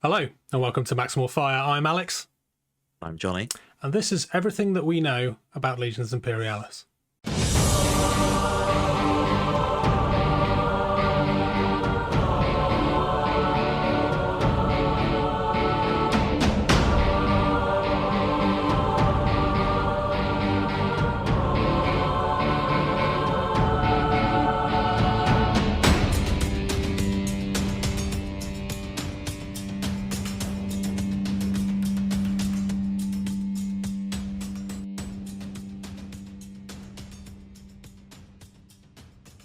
Hello, and welcome to Maximal Fire. I'm Alex. I'm Johnny. And this is everything that we know about Legions Imperialis.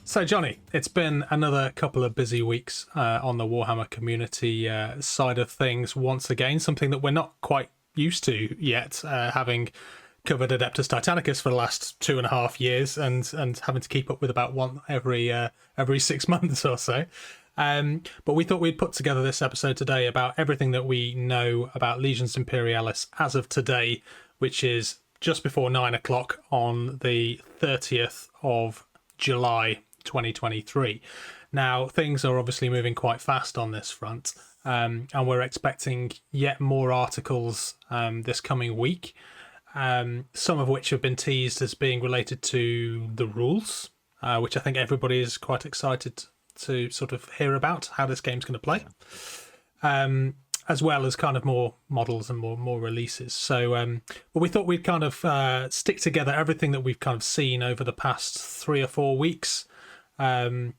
So, Johnny, it's been another couple of busy weeks on the Warhammer community side of things once again, something that we're not quite used to yet, having covered Adeptus Titanicus for the last 2.5 years and having to keep up with about one every 6 months or so. But we thought we'd put together this episode today about everything that we know about Legions Imperialis as of today, which is just before 9 o'clock on the 30th of July 2023. Now, things are obviously moving quite fast on this front, and we're expecting yet more articles this coming week, some of which have been teased as being related to the rules, which I think everybody is quite excited to sort of hear about how this game's going to play, as well as kind of more models and more releases. So but we thought we'd kind of stick together everything that we've kind of seen over the past 3 or 4 weeks, and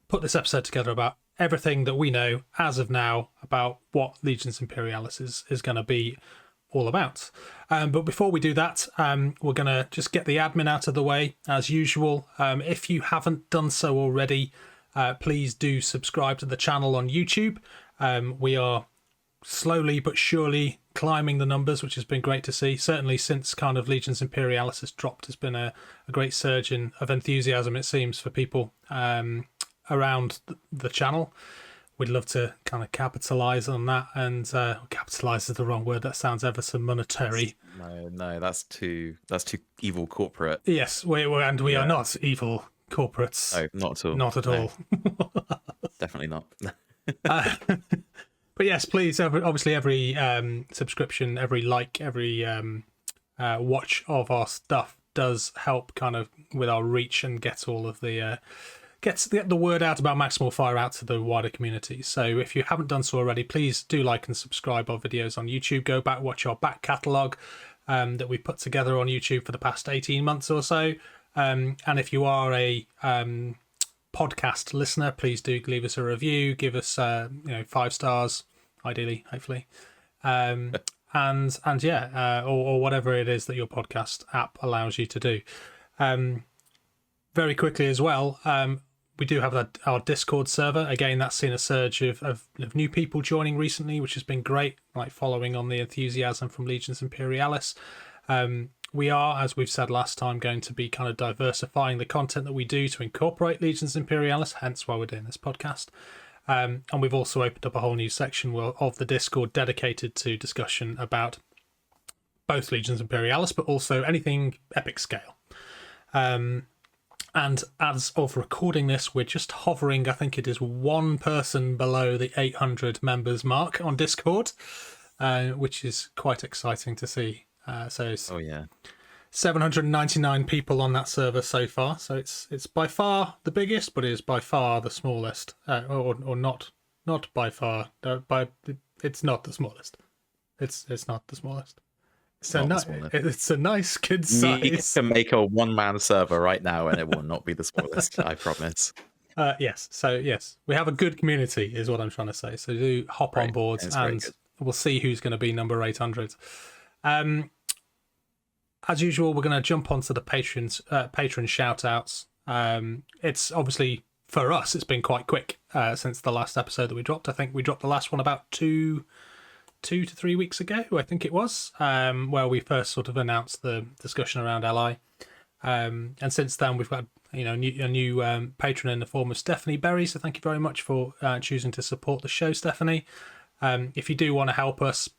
put this episode together about everything that we know as of now about what Legions Imperialis is going to be all about. But before we do that, we're going to just get the admin out of the way as usual. If you haven't done so already, please do subscribe to the channel on YouTube. We are slowly but surely climbing the numbers, which has been great to see. Certainly since kind of Legions Imperialis has dropped, there's been a great surge of enthusiasm, it seems, for people around the channel. We'd love to kind of capitalise on that, and capitalise is the wrong word. That sounds ever so monetary. No, that's too evil corporate. Yes, we are not evil corporates. No, not at all. Not at all. Definitely not. But yes, please, obviously every subscription, every like, every watch of our stuff does help kind of with our reach and get all of the get the word out about Maximal Fire out to the wider community. So if you haven't done so already, please do like and subscribe our videos on YouTube. Go back, watch our back catalogue that we put together on YouTube for the past 18 months or so. And if you are a podcast listener, please do leave us a review, give us 5 stars, ideally, hopefully, and yeah, or whatever it is that your podcast app allows you to do. Very quickly as well, we do have our Discord server. Again, that's seen a surge of new people joining recently, which has been great, like following on the enthusiasm from Legions Imperialis. We are, as we've said last time, going to be kind of diversifying the content that we do to incorporate Legions Imperialis, hence why we're doing this podcast. And we've also opened up a whole new section of the Discord dedicated to discussion about both Legions Imperialis, but also anything epic scale. And as of recording this, we're just hovering, I think it is one person below the 800 members mark on Discord, which is quite exciting to see. So it's 799 people on that server so far. So it's by far the biggest, but it is by far the smallest, or not by far. It's not the smallest. It's not the smallest. It's a nice good size. You can make a one-man server right now, and it will not be the smallest. I promise. Yes. So yes, we have a good community, is what I'm trying to say. So do hop on board, and we'll see who's going to be number 800. As usual, we're going to jump onto the patron shout-outs. It's obviously, for us, it's been quite quick since the last episode that we dropped. I think we dropped the last one about 2 to 3 weeks ago, I think it was, where we first sort of announced the discussion around LI. And since then, we've got a new patron in the form of Stephanie Berry. So thank you very much for choosing to support the show, Stephanie. If you do want to help us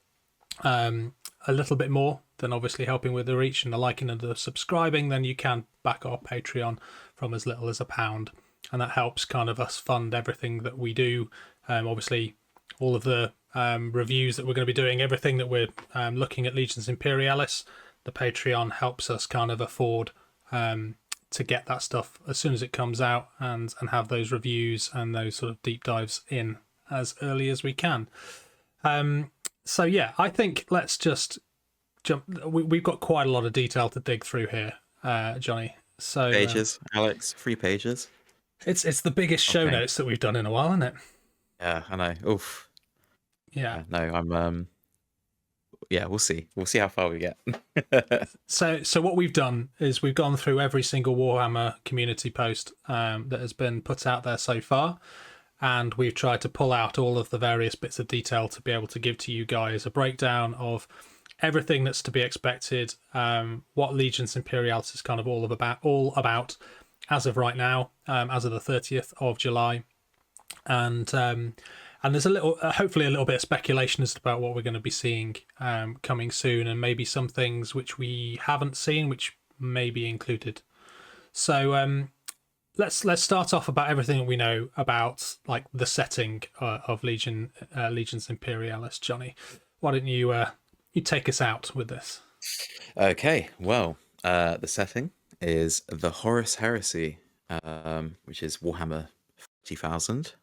a little bit more than obviously helping with the reach and the liking and the subscribing, then you can back our Patreon from as little as £1, and that helps kind of us fund everything that we do. Obviously all of the reviews that we're going to be doing, everything that we're looking at Legions Imperialis. The Patreon helps us kind of afford to get that stuff as soon as it comes out and have those reviews and those sort of deep dives in as early as we can. So yeah, I think let's just jump. We've got quite a lot of detail to dig through here, Johnny. So pages, Alex, 3 pages. It's the biggest show notes that we've done in a while, isn't it? Yeah, I know. Oof. Yeah. No, I'm yeah, we'll see. We'll see how far we get. So what we've done is we've gone through every single Warhammer community post that has been put out there so far, and we've tried to pull out all of the various bits of detail to be able to give to you guys a breakdown of everything that's to be expected, what Legions Imperialis is kind of all about as of right now, as of the 30th of July, and there's a little, hopefully a little bit of speculation as to about what we're going to be seeing coming soon, and maybe some things which we haven't seen, which may be included. So let's start off about everything that we know about like the setting of Legions Imperialis. Johnny, why don't you take us out with this? Okay, well, the setting is the Horus Heresy, which is Warhammer 40,000.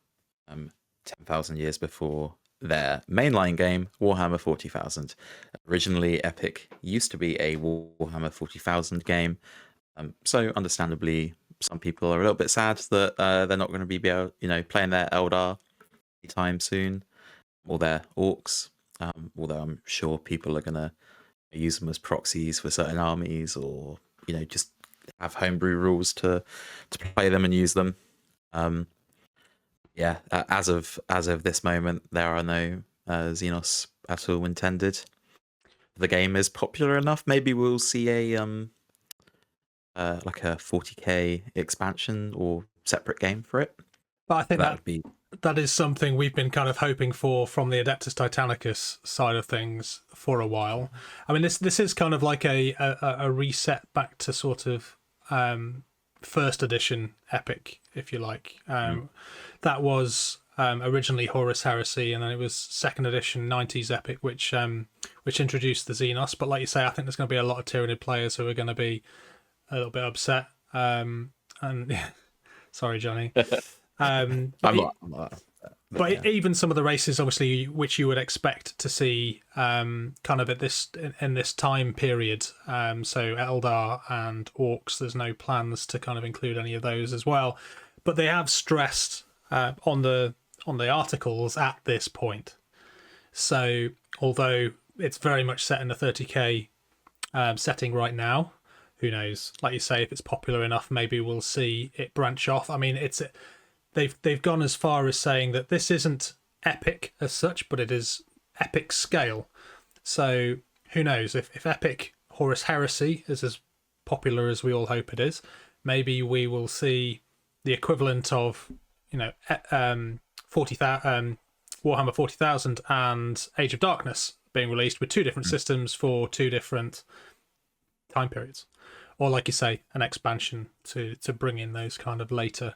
10,000 years before their mainline game, Warhammer 40,000. Originally, Epic used to be a Warhammer 40,000 game, so understandably, some people are a little bit sad that they're not going to be able, playing their Eldar anytime soon, or their Orcs. Although I'm sure people are going to use them as proxies for certain armies, or just have homebrew rules to play them and use them. Yeah, as of this moment, there are no Xenos at all intended. The game is popular enough. Maybe we'll see a like a 40k expansion or separate game for it. But I think that is something we've been kind of hoping for from the Adeptus Titanicus side of things for a while. I mean, this is kind of like a reset back to sort of first edition Epic, if you like. That was originally Horus Heresy, and then it was second edition 90s Epic, which introduced the Xenos. But like you say, I think there's going to be a lot of Tyranid players who are going to be a little bit upset. And sorry, Johnny. I'm not. But even some of the races, obviously, which you would expect to see kind of in this time period. So Eldar and Orcs, there's no plans to kind of include any of those as well. But they have stressed on the articles at this point. So although it's very much set in the 30k setting right now, who knows? Like you say, if it's popular enough, maybe we'll see it branch off. I mean, they've gone as far as saying that this isn't epic as such, but it is epic scale. So who knows? If Epic Horus Heresy is as popular as we all hope it is, maybe we will see the equivalent of Warhammer 40,000 and Age of Darkness being released with two different systems for two different time periods, or like you say, an expansion to bring in those kind of later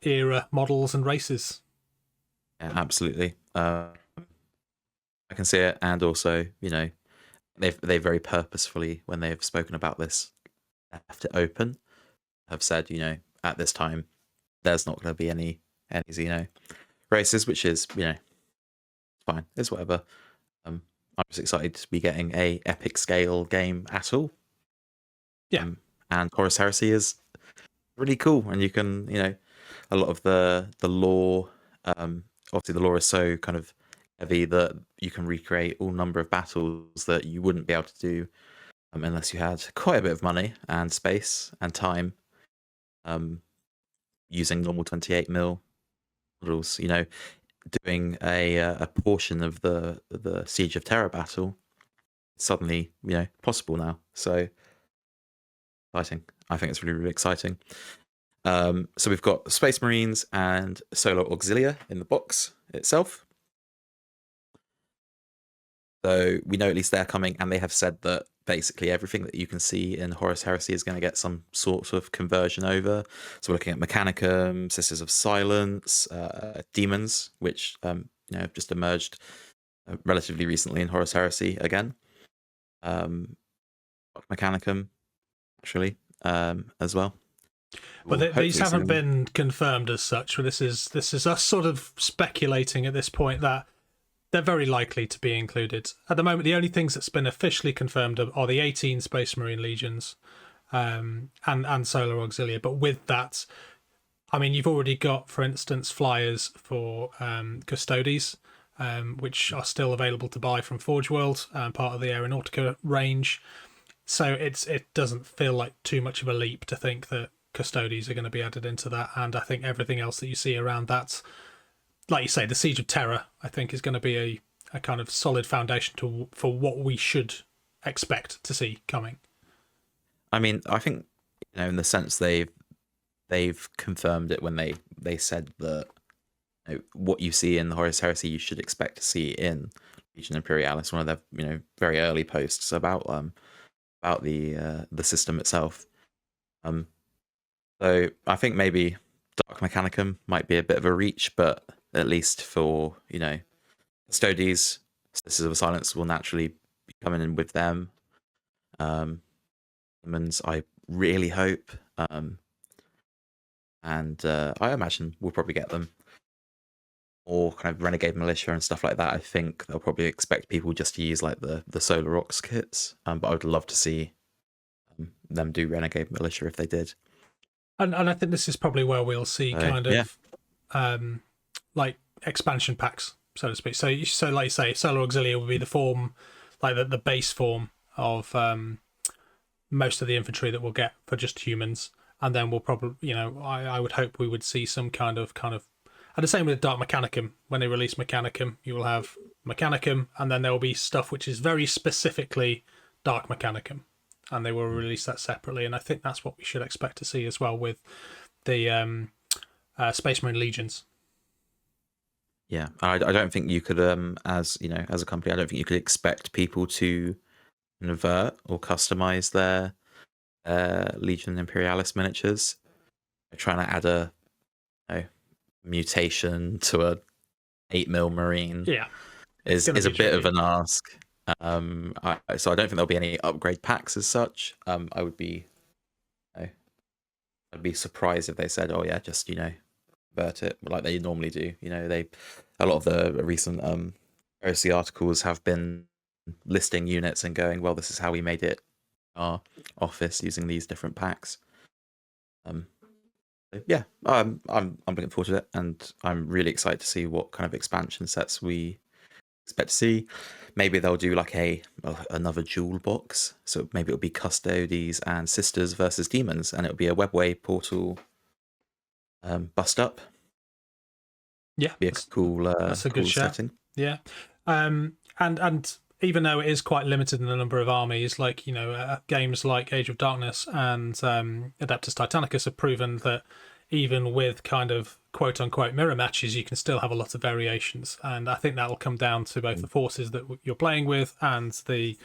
era models and races. Yeah, absolutely. I can see it, and also they very purposefully, when they've spoken about this, left it open, have said at this time there's not going to be any Xeno races, which is fine, it's whatever. I'm just excited to be getting a epic scale game at all. Yeah. And Horus Heresy is really cool, and you can a lot of the lore, obviously the lore is so kind of heavy that you can recreate all number of battles that you wouldn't be able to do unless you had quite a bit of money and space and time, using normal 28mm models. Doing a portion of the Siege of Terror battle suddenly possible now. So exciting. I think it's really, really exciting. So we've got Space Marines and Solar Auxilia in the box itself. So we know at least they're coming, and they have said that basically everything that you can see in Horus Heresy is going to get some sort of conversion over. So we're looking at Mechanicum, Sisters of Silence, Demons, which have just emerged relatively recently in Horus Heresy again. Mechanicum, actually, as well. But these haven't been confirmed as such. This is us sort of speculating at this point that they're very likely to be included. At the moment, the only things that's been officially confirmed are the 18 Space Marine Legions and Solar Auxilia. But with that, I mean, you've already got, for instance, flyers for Custodes, which are still available to buy from Forge World, part of the Aeronautica range. So it doesn't feel like too much of a leap to think that Custodes are going to be added into that. And I think everything else that you see around that, like you say, the Siege of Terror, I think is going to be a kind of solid foundation for what we should expect to see coming. I mean, I think, in the sense they've confirmed it when they said that what you see in the Horus Heresy you should expect to see in Legions Imperialis, one of their very early posts about the system itself. So I think maybe Dark Mechanicum might be a bit of a reach, but at least for Custodes, Sisters of Silence will naturally be coming in with them. Demons, I really hope, and I imagine we'll probably get them. Or kind of Renegade Militia and stuff like that. I think they'll probably expect people just to use like the Solar Ox kits, but I would love to see them do Renegade Militia if they did. And I think this is probably where we'll see like expansion packs, so to speak. So like you say, Solar Auxilia will be the form, like the base form of most of the infantry that we'll get for just humans, and then we'll probably, I would hope we would see some kind of. And the same with Dark Mechanicum. When they release Mechanicum, you will have Mechanicum, and then there will be stuff which is very specifically Dark Mechanicum, and they will release that separately. And I think that's what we should expect to see as well with the Space Marine Legions. Yeah, I don't think you could, as a company, I don't think you could expect people to convert or customize their Legion Imperialis miniatures. They're trying to add a mutation to a 8mm Marine. Yeah, is a bit of an ask. So I don't think there'll be any upgrade packs as such. I'd be surprised if they said, "Oh yeah, just convert it," like they normally do. A lot of the recent OC articles have been listing units and going, "Well, this is how we made it our office using these different packs." Yeah, I'm looking forward to it, and I'm really excited to see what kind of expansion sets we expect to see. Maybe they'll do like another dual box, so maybe it'll be Custodes and Sisters versus Demons, and it'll be a webway portal bust up. Yeah, be a cool. That's a good setting. Yeah, and even though it is quite limited in the number of armies, like games like Age of Darkness and Adeptus Titanicus have proven that even with kind of quote unquote mirror matches, you can still have a lot of variations. And I think that will come down to both the forces that you're playing with and the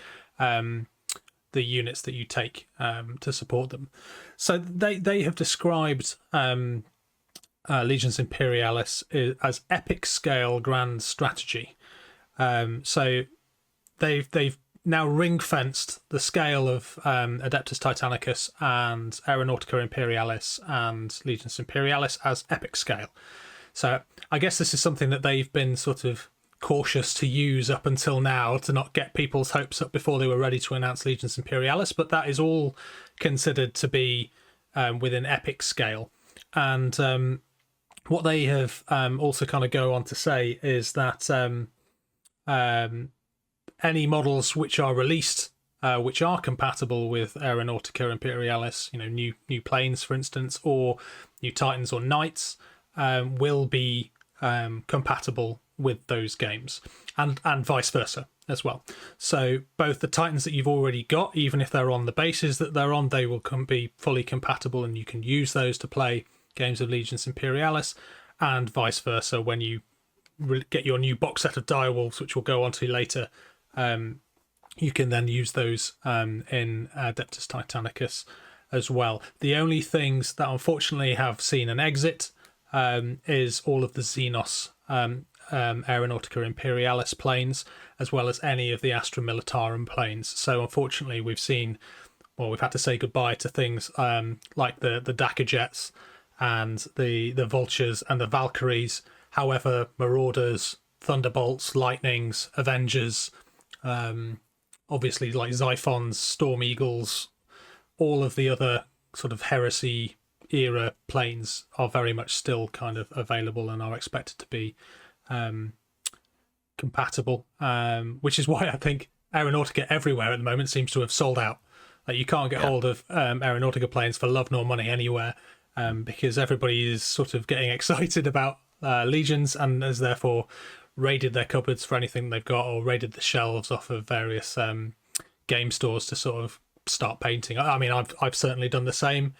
units that you take to support them. So they have described Legions Imperialis as epic scale grand strategy. So they've now ring-fenced the scale of Adeptus Titanicus and Aeronautica Imperialis and Legions Imperialis as epic scale. So I guess this is something that they've been sort of cautious to use up until now to not get people's hopes up before they were ready to announce Legions Imperialis, but that is all considered to be within epic scale. And what they have also kind of go on to say is that any models which are released which are compatible with Aeronautica Imperialis, new planes, for instance, or new Titans or Knights, will be compatible with those games, and vice versa as well. So both the Titans that you've already got, even if they're on the bases that they're on, they will be fully compatible, and you can use those to play games of Legions Imperialis, and vice versa when you get your new box set of Direwolves, which we'll go on to later. you can then use those in Adeptus Titanicus as well. The only things that unfortunately have seen an exit is all of the Xenos Aeronautica Imperialis planes, as well as any of the Astra Militarum planes. So unfortunately, we've had to say goodbye to things like the Dakar jets and the Vultures and the Valkyries. However, Marauders, Thunderbolts, Lightnings, Avengers, obviously like Xiphons, Storm Eagles, all of the other sort of heresy era planes are very much still kind of available and are expected to be compatible, which is why I think Aeronautica everywhere at the moment seems to have sold out. Like, you can't get hold of Aeronautica planes for love nor money anywhere, because everybody is sort of getting excited about Legions and has therefore raided their cupboards for anything they've got, or raided the shelves off of various game stores to sort of start painting. I mean, I've certainly done the same.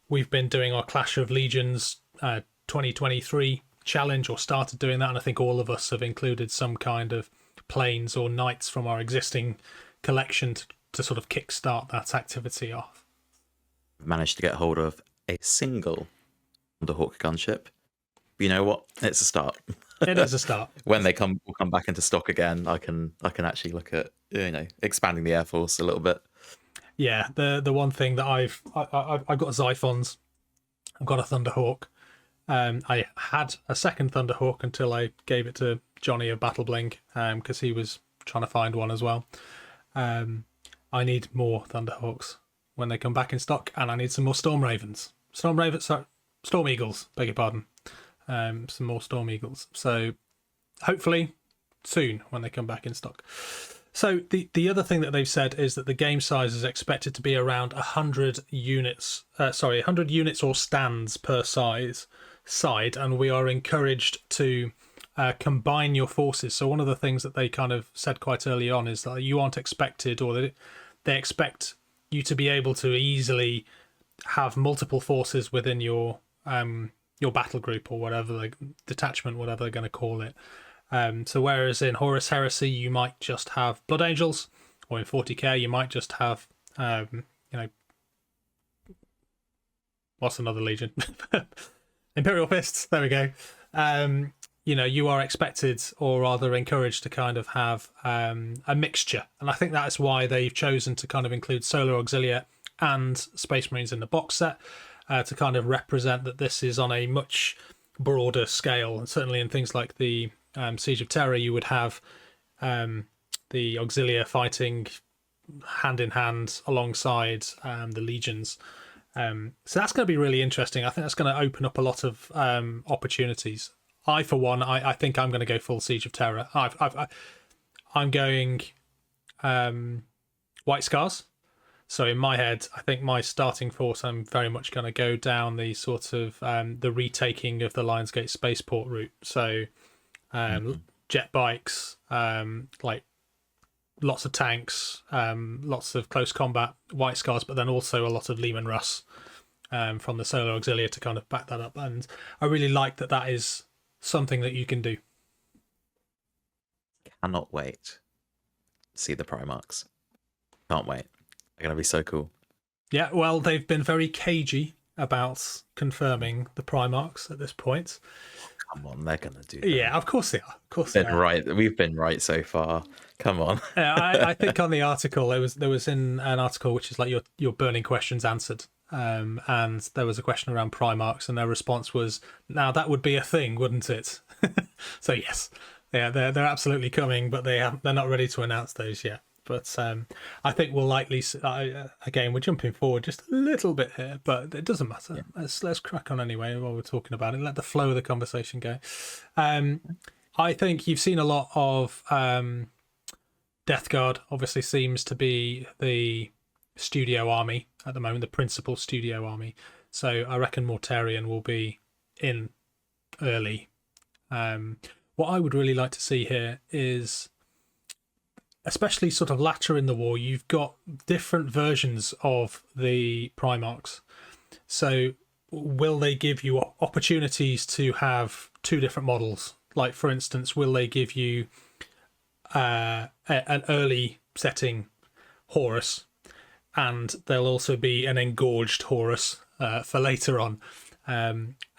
We've been doing our Clash of Legions 2023 challenge, or started doing that, and I think all of us have included some kind of planes or knights from our existing collection to sort of kickstart that activity off. Managed to get hold of a single Underhawk gunship. But you know what? It's a start. It is a start. When they will come back into stock again, I can actually look at, you know, expanding the Air Force a little bit. Yeah, the one thing that I've got Xiphons, I've got a Thunderhawk. I had a second Thunderhawk until I gave it to Johnny of Battleblink, because he was trying to find one as well. I need more Thunderhawks when they come back in stock, and I need some more Storm Eagles, beg your pardon. Some more Storm Eagles. So hopefully soon when they come back in stock. So the other thing that they've said is that the game size is expected to be around 100 units. 100 units or stands per side, and we are encouraged to combine your forces. So one of the things that they kind of said quite early on is that you aren't expected, or they expect you to be able to easily have multiple forces within your battle group, or whatever, like detachment, whatever they're going to call it. So whereas in Horus Heresy you might just have Blood Angels, or in 40k you might just have what's another legion? Imperial Fists, there we go. You are expected, or rather encouraged, to kind of have a mixture, and I think that's why they've chosen to kind of include Solar Auxilia and Space Marines in the box set, to kind of represent that this is on a much broader scale. And certainly in things like the Siege of Terror, you would have the Auxilia fighting hand in hand alongside the Legions. So that's going to be really interesting. I think that's going to open up a lot of opportunities. For one, I think I'm going to go full Siege of Terror. I'm going White Scars. So in my head, I think my starting force, I'm very much going to go down the sort of the retaking of the Lionsgate spaceport route. So jet bikes, like lots of tanks, lots of close combat, White Scars, but then also a lot of Lehman Russ from the Solar Auxilia to kind of back that up. And I really like that is something that you can do. Cannot wait to see the Primarchs. Can't wait. They're going to be so cool. Yeah, well, they've been very cagey about confirming the Primarchs at this point. Come on, they're going to do that. Yeah, of course they are. Of course they are. Right. We've been right so far. Come on. I think on the article, there was in an article which is like your burning questions answered. And there was a question around Primarchs, and their response was, now that would be a thing, wouldn't it? So yes, yeah, they're absolutely coming, but they're not ready to announce those yet. But I think we'll likely, again, we're jumping forward just a little bit here, but it doesn't matter. Yeah. Let's crack on anyway while we're talking about it. Let the flow of the conversation go. I think you've seen a lot of Death Guard. Obviously seems to be the studio army at the moment, the principal studio army. So I reckon Mortarion will be in early. What I would really like to see here is, especially sort of later in the war, you've got different versions of the Primarchs. So will they give you opportunities to have two different models? Like, for instance, will they give you an early setting Horus, and there'll also be an engorged Horus for later on.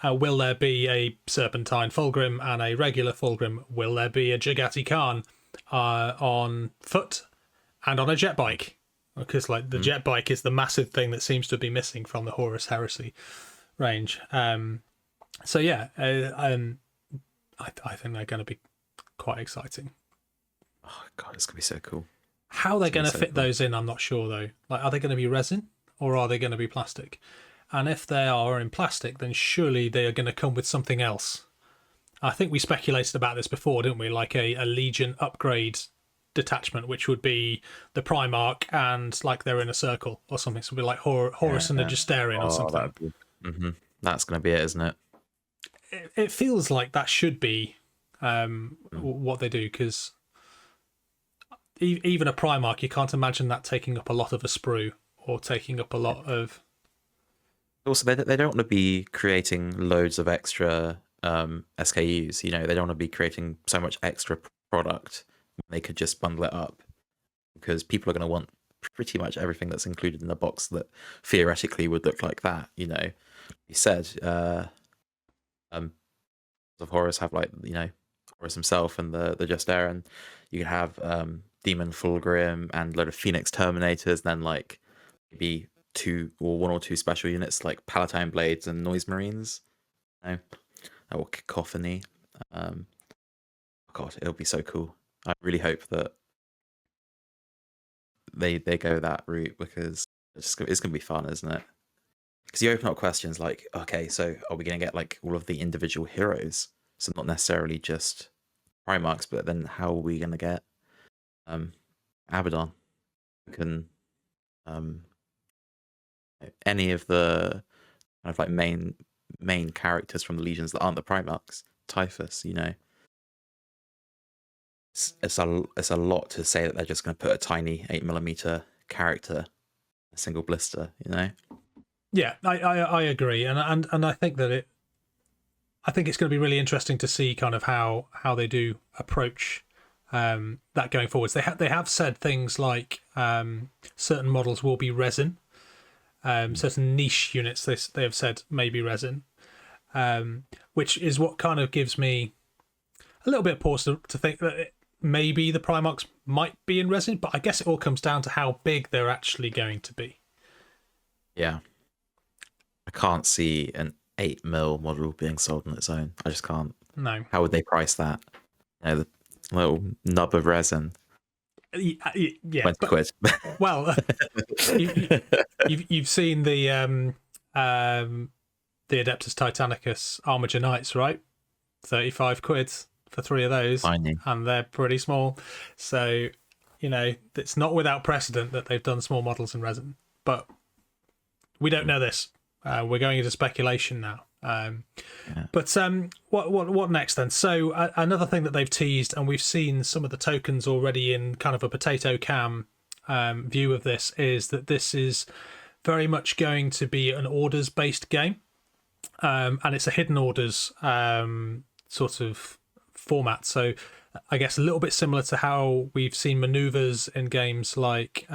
Will there be a Serpentine Fulgrim and a regular Fulgrim? Will there be a Jagati Khan on foot and on a jet bike? Because the jet bike is the massive thing that seems to be missing from the Horus Heresy range. So yeah, I think they're going to be quite exciting. Oh god, it's gonna be so cool. How they're going to fit those in, I'm not sure though. Like, are they going to be resin or are they going to be plastic? And if they are in plastic, then surely they are going to come with something else. I think we speculated about this before, didn't we? Like a Legion upgrade detachment, which would be the Primarch and like they're in a circle or something. So it'd be like Horus and the Justarian or something. That's going to be it, isn't it? It feels like that should be what they do, because even a Primarch, you can't imagine that taking up a lot of a sprue or taking up a lot of... Also, they don't want to be creating loads of extra SKUs. You know, they don't want to be creating so much extra product. They could just bundle it up, because people are going to want pretty much everything that's included in the box that theoretically would look like that. You know, you said of Horus have, like, you know, Horus himself and the Justarian. You could have Demon Fulgrim and a load of Phoenix Terminators, and then like maybe one or two special units like Palatine Blades and Noise Marines. You know, or Cacophony. God, it'll be so cool. I really hope that they go that route, because it's going to be fun, isn't it? Because you open up questions like, okay, so are we going to get like all of the individual heroes? So not necessarily just Primarchs, but then how are we going to get Abaddon? Can any of the kind of like main characters from the Legions that aren't the Primarchs? Typhus, you know. It's a lot to say that they're just going to put a tiny 8mm character in a single blister, you know. Yeah, I agree, and I think that I think it's going to be really interesting to see kind of how they do approach that going forwards. They have said things like certain models will be resin, certain niche units they have said may be resin, which is what kind of gives me a little bit of pause to think that maybe the Primarchs might be in resin, but I guess it all comes down to how big they're actually going to be. Yeah. I can't see an 8mm model being sold on its own. I just can't. No. How would they price that? You know, the little nub of resin. Yeah. 20 quid. Well, you've seen the Adeptus Titanicus Armiger Knights, right? 35 quid for 3 of those. Tiny. And they're pretty small. So, you know, it's not without precedent that they've done small models in resin. But we don't know this. We're going into speculation now. But what next then? So another thing that they've teased, and we've seen some of the tokens already in kind of a potato cam view of this, is that this is very much going to be an orders-based game. And it's a hidden orders sort of format. So I guess a little bit similar to how we've seen maneuvers in games like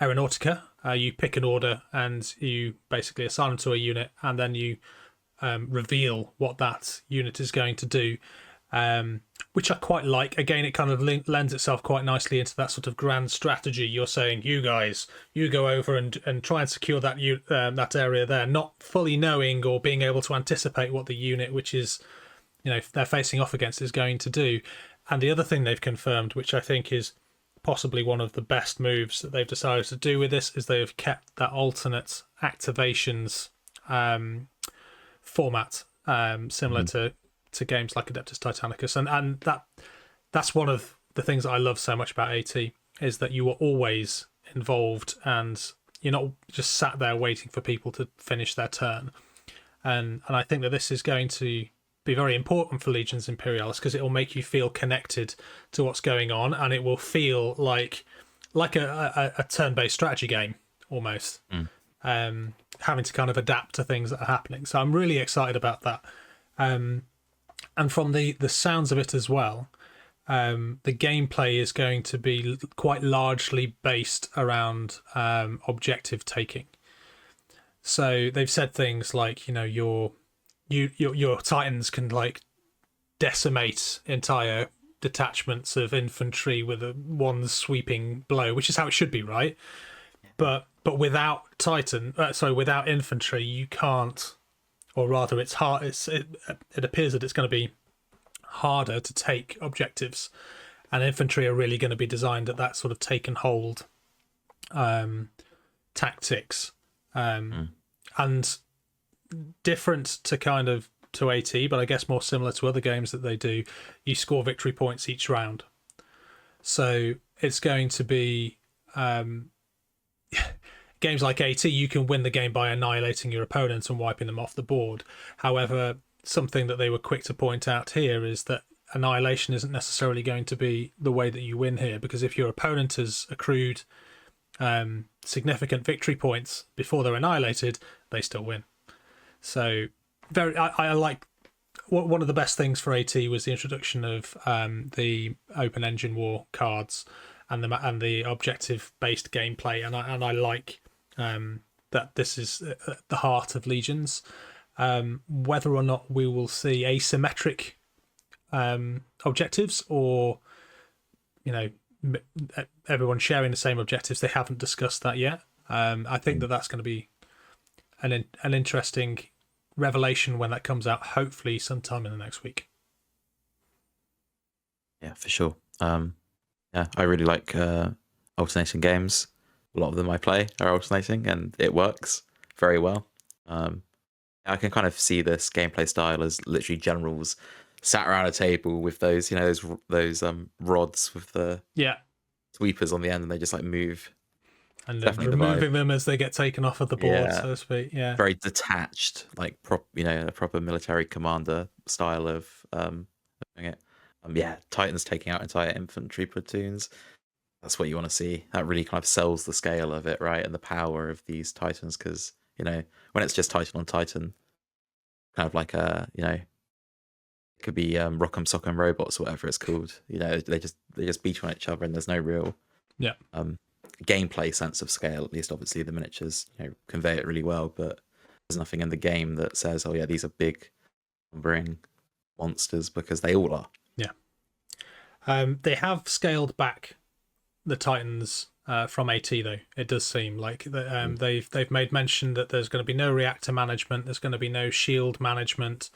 Aeronautica. You pick an order and you basically assign them to a unit, and then you reveal what that unit is going to do, which I quite like. Again, it kind of lends itself quite nicely into that sort of grand strategy. You're saying, you guys, you go over and try and secure that that area there, not fully knowing or being able to anticipate what the unit, which is, you know, they're facing off against, is going to do. And the other thing they've confirmed, which I think is possibly one of the best moves that they've decided to do with this, is they've kept that alternate activations format similar to games like Adeptus Titanicus, and that's one of the things that I love so much about AT, is that you are always involved and you're not just sat there waiting for people to finish their turn, and I think that this is going to be very important for Legions Imperialis, because it will make you feel connected to what's going on, and it will feel like a turn-based strategy game almost, having to kind of adapt to things that are happening. So I'm really excited about that. And from the sounds of it as well, the gameplay is going to be quite largely based around objective taking. So they've said things like, your Titans can like decimate entire detachments of infantry with one sweeping blow, which is how it should be, right? But without without infantry, you can't, or rather, it's hard. It appears that it's going to be harder to take objectives, and infantry are really going to be designed at that sort of take and hold tactics, and different to AT, but I guess more similar to other games that they do. You score victory points each round, so it's going to be games like AT. You can win the game by annihilating your opponents and wiping them off the board. However, something that they were quick to point out here is that annihilation isn't necessarily going to be the way that you win here, because if your opponent has accrued significant victory points before they're annihilated, they still win. So I like, one of the best things for AT was the introduction of the open engine war cards and the objective based gameplay, and I like that this is at the heart of Legions. Whether or not we will see asymmetric objectives, or everyone sharing the same objectives, they haven't discussed that yet. I think that's going to be an interesting revelation when that comes out, hopefully sometime in the next week. Yeah, for sure. Yeah, I really like alternating games. A lot of them I play are alternating, and it works very well. I can kind of see this gameplay style as literally generals sat around a table with those, those rods with the sweepers on the end, and they just like move. And removing them as they get taken off of the board, so to speak. Yeah, very detached, like a proper military commander style of doing it. Titans taking out entire infantry platoons. That's what you want to see. That really kind of sells the scale of it, right, and the power of these Titans. Because when it's just Titan on Titan, kind of like it could be Rock'em Sock'em Robots or whatever it's called. They just beat on each other, and there's no real gameplay sense of scale. At least, obviously, the miniatures convey it really well, but there's nothing in the game that says, "Oh yeah, these are big, lumbering monsters," because they all are. Yeah, they have scaled back the Titans from AT, though. It does seem like they've made mention that there's going to be no reactor management, there's going to be no shield management.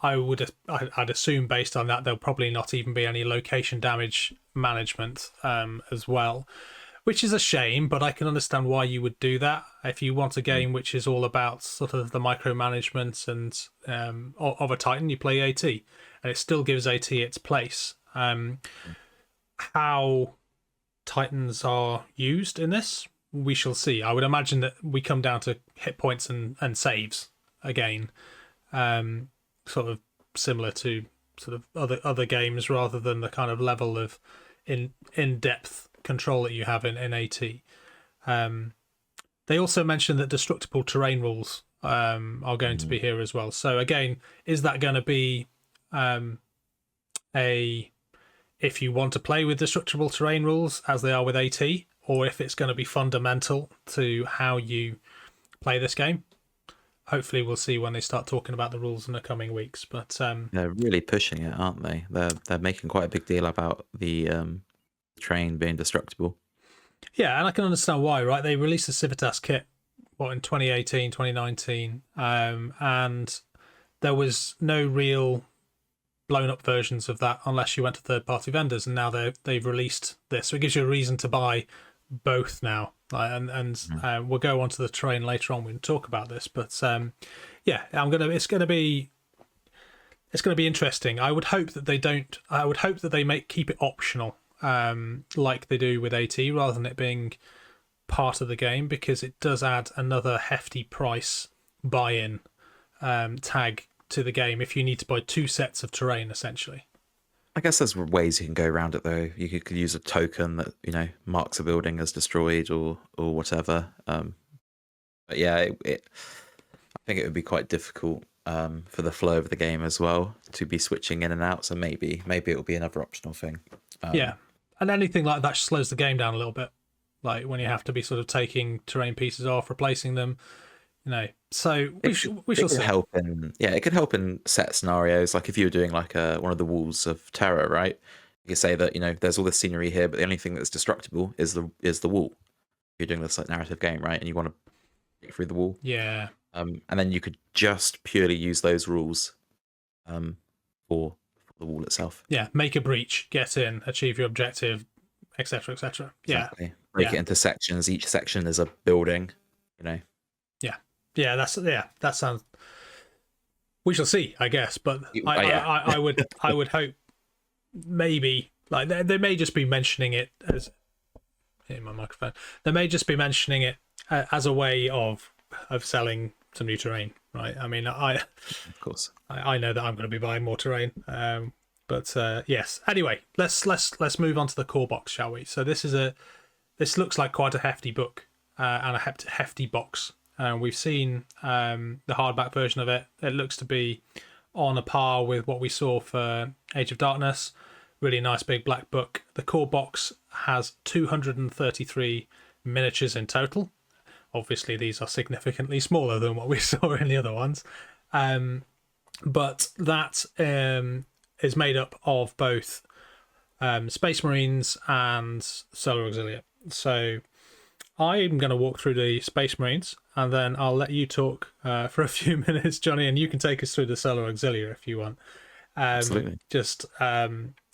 I'd assume based on that there'll probably not even be any location damage management as well, which is a shame, but I can understand why you would do that. If you want a game which is all about sort of the micromanagement and of a Titan, you play AT, and it still gives AT its place. How Titans are used in this, we shall see. I would imagine that we come down to hit points and saves again, sort of similar to sort of other games, rather than the kind of level of in-depth control that you have in AT. They also mentioned that destructible terrain rules are going to be here as well. So again, is that going to be if you want to play with destructible terrain rules as they are with AT, or if it's going to be fundamental to how you play this game? Hopefully we'll see when they start talking about the rules in the coming weeks. But they're really pushing it, aren't they? They're making quite a big deal about the train being destructible. Yeah, and I can understand why, right? They released the Civitas kit in 2018, 2019, and there was no real blown up versions of that unless you went to third party vendors, and now they've released this, so it gives you a reason to buy both now. We'll go on to the terrain later on when we talk about this, but it's going to be interesting. I would hope that they keep it optional, like they do with AT, rather than it being part of the game, because it does add another hefty price buy-in tag to the game if you need to buy two sets of terrain, essentially. I guess there's ways you can go around it, though. You could use a token that marks a building as destroyed or whatever. But yeah, I think it would be quite difficult for the flow of the game as well, to be switching in and out. So maybe it will be another optional thing. Yeah, and anything like that slows the game down a little bit. Like when you have to be sort of taking terrain pieces off, replacing them, So we shall see. It could help in set scenarios. Like if you were doing like one of the Walls of Terror, right? You could say that there's all this scenery here, but the only thing that's destructible is the wall. You're doing this like narrative game, right? And you want to break through the wall. Yeah. And then you could just purely use those rules for the wall itself. Yeah, make a breach, get in, achieve your objective, etc., etc. Exactly. Yeah, Break it into sections. Each section is a building. Yeah, that sounds. We shall see, I guess. But I would hope maybe like they may just be mentioning it as in my microphone. They may just be mentioning it as a way of selling some new terrain, right? I mean, of course, I know that I'm going to be buying more terrain. But yes. Anyway, let's move on to the core box, shall we? So this looks like quite a hefty book and a hefty box. We've seen the hardback version of it. It looks to be on a par with what we saw for Age of Darkness. Really nice big black book. The core box has 233 miniatures in total. Obviously, these are significantly smaller than what we saw in the other ones. But that is made up of both Space Marines and Solar Auxilia. So I'm going to walk through the Space Marines, and then I'll let you talk for a few minutes, Johnny, and you can take us through the Solar Auxilia if you want. Absolutely.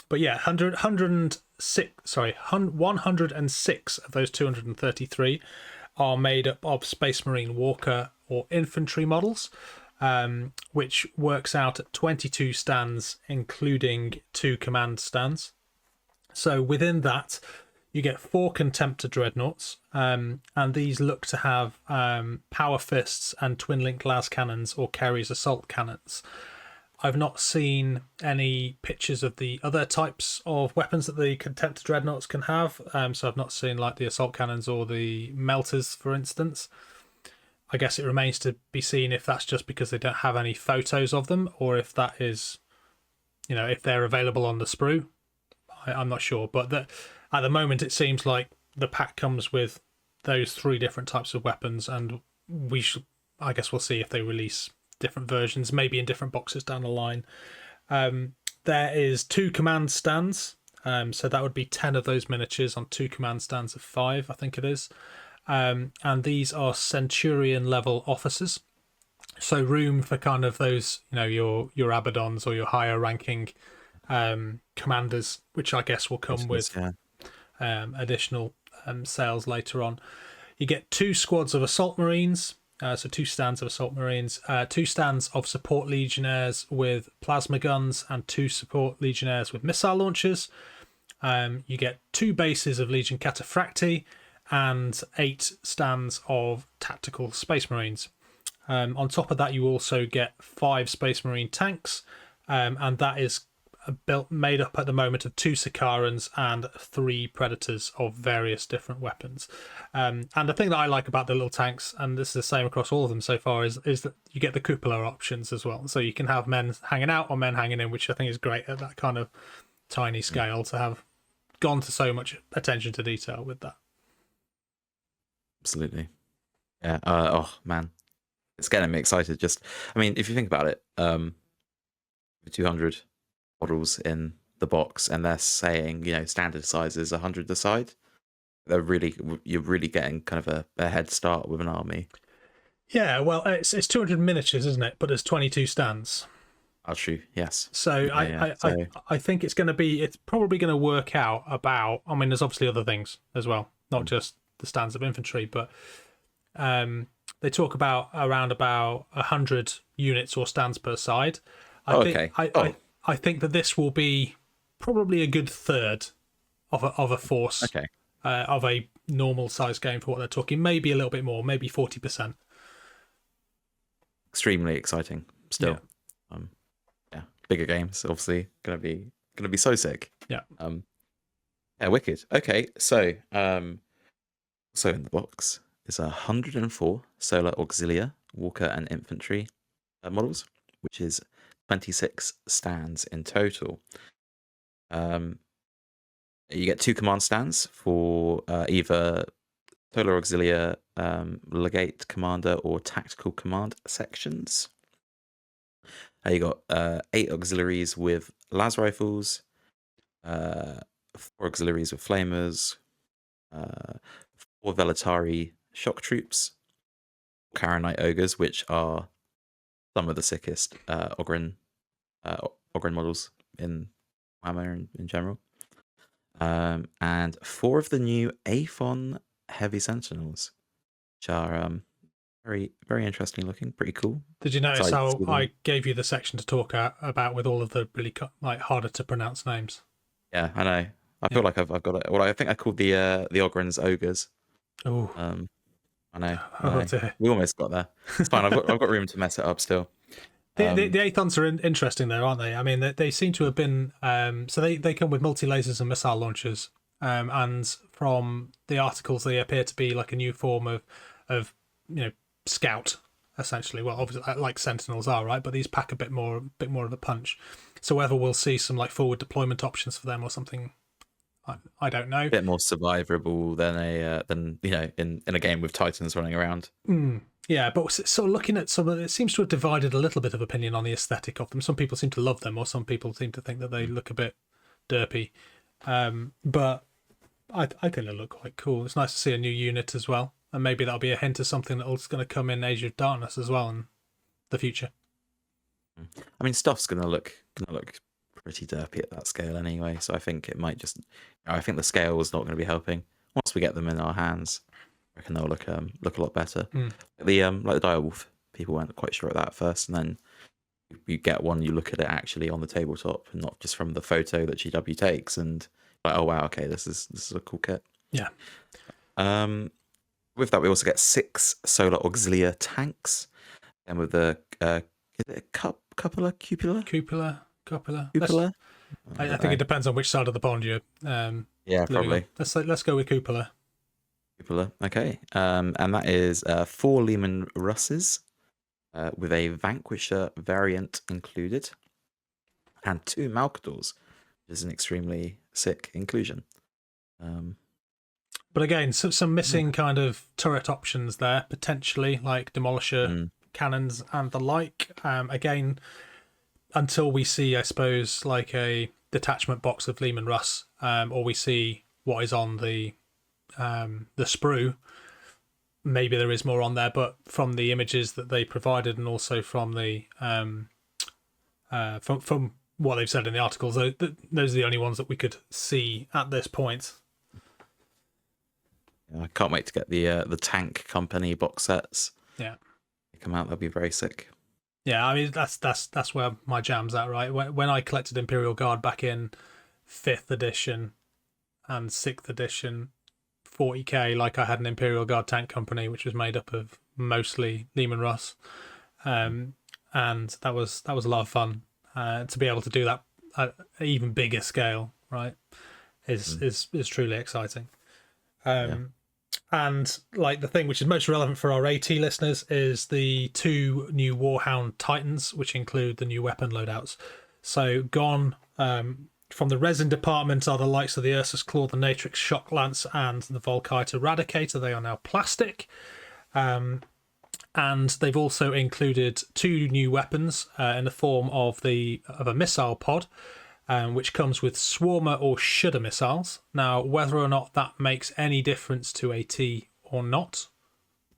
But yeah, 106 of those 233 are made up of Space Marine Walker or infantry models, which works out at 22 stands, including 2 command stands. So within that, you get 4 Contemptor Dreadnoughts, and these look to have Power Fists and Twin-Link Las Cannons or Kerry's Assault Cannons. I've not seen any pictures of the other types of weapons that the Contemptor Dreadnoughts can have, so I've not seen like the Assault Cannons or the Melters, for instance. I guess it remains to be seen if that's just because they don't have any photos of them, or if that is, if they're available on the sprue. I'm not sure, but at the moment it seems like the pack comes with those 3 different types of weapons, and I guess we'll see if they release different versions, maybe in different boxes down the line. There is 2 command stands, so that would be 10 of those miniatures on 2 command stands of 5, I think it is. And these are Centurion level officers, so room for kind of those, your Abaddons or your higher ranking commanders, which I guess will come with additional sales later on. You get 2 squads of Assault Marines, so 2 stands of Assault Marines, 2 stands of Support Legionnaires with plasma guns, and 2 Support Legionnaires with missile launchers. You get 2 bases of Legion Cataphracti and 8 stands of Tactical Space Marines. On top of that, you also get 5 Space Marine tanks, and that is made up at the moment of 2 Sicarans and 3 Predators of various different weapons. And the thing that I like about the little tanks, and this is the same across all of them so far, is that you get the cupola options as well. So you can have men hanging out or men hanging in, which I think is great at that kind of tiny scale to have gone to so much attention to detail with that. Absolutely. Yeah. Oh man, it's getting me excited. If you think about it, 200 models in the box, and they're saying standard size is 100 aside. You're really getting kind of a head start with an army. Yeah, well, it's 200 miniatures, isn't it? But there's 22 stands. That's true. Yes. So I think it's probably going to work out about. I mean, there's obviously other things as well, not just the stands of infantry, but they talk about around about 100 units or stands per side. I think that this will be probably a good third of a force of a normal size game for what they're talking. Maybe a little bit more, maybe 40%. Extremely exciting. Still, bigger games obviously gonna be so sick. Yeah. Wicked. Okay, so so in the box is 104 Solar Auxilia Walker and infantry models. which is 26 stands in total. You get 2 command stands for either Solar Auxilia, Legate Commander, or Tactical Command sections. You got 8 auxiliaries with las rifles, 4 auxiliaries with flamers, 4 Velatari shock troops, Karanite ogres, which are some of the sickest Ogren models in Warhammer in general, and 4 of the new Aphon heavy sentinels, which are very, very interesting looking, pretty cool. Did you notice how I gave you the section to talk about with all of the really harder to pronounce names? Yeah, I know. I feel like I've got it. Well, I think I called the Ogrens ogres. Oh, I know. Oh, dear. We almost got there. It's fine. I've got room to mess it up still. The Athons are interesting though, aren't they? I mean, they seem to have been so they come with multi lasers and missile launchers, and from the articles they appear to be like a new form of scout, essentially. Well, obviously like sentinels are, right? But these pack a bit more of a punch. So whether we'll see some like forward deployment options for them or something, I don't know. A bit more survivable than in a game with Titans running around. Yeah, but sort of looking at some of it, seems to have divided a little bit of opinion on the aesthetic of them. Some people seem to love them, or some people seem to think that they look a bit derpy. But I think they look quite cool. It's nice to see a new unit as well, and maybe that'll be a hint of something that's going to come in Age of Darkness as well in the future. I mean, stuff's gonna look pretty derpy at that scale anyway. So I think it might just. I think the scale is not going to be helping. Once we get them in our hands, I reckon they'll look a lot better. Like the Direwolf, people weren't quite sure of that at first, and then you get one, you look at it actually on the tabletop, and not just from the photo that GW takes, and like, oh wow, okay, this is a cool kit. Yeah. With that, we also get 6 Solar Auxilia tanks, and with the is it a cupola? Cupola? I think it depends on which side of the pond you're. Yeah, probably. Let's go with cupola. Cupola, okay. And that is 4 Leman Russes with a Vanquisher variant included, and 2 Malkadors, which is an extremely sick inclusion. But again, some missing kind of turret options there, potentially, like Demolisher cannons and the like. Again, until we see, I suppose, like a detachment box of Leman Russ, or we see what is on the sprue, maybe there is more on there. But from the images that they provided, and also from the from what they've said in the articles, those are the only ones that we could see at this point. I can't wait to get the Tank Company box sets. Yeah, they come out, they'll be very sick. Yeah, I mean that's where my jam's at, right? When I collected Imperial Guard back in 5th edition and 6th edition, 40k, like I had an Imperial Guard tank company which was made up of mostly Leman Russ, and that was a lot of fun. To be able to do that at an even bigger scale, right, is truly exciting. And like the thing which is most relevant for our AT listeners is the 2 new Warhound Titans, which include the new weapon loadouts. So gone from the resin department are the likes of the Ursus Claw, the Natrix Shock Lance, and the Volkite Eradicator. They are now plastic. And they've also included 2 new weapons in the form of a missile pod, which comes with Swarmer or Shudder missiles. Now, whether or not that makes any difference to AT or not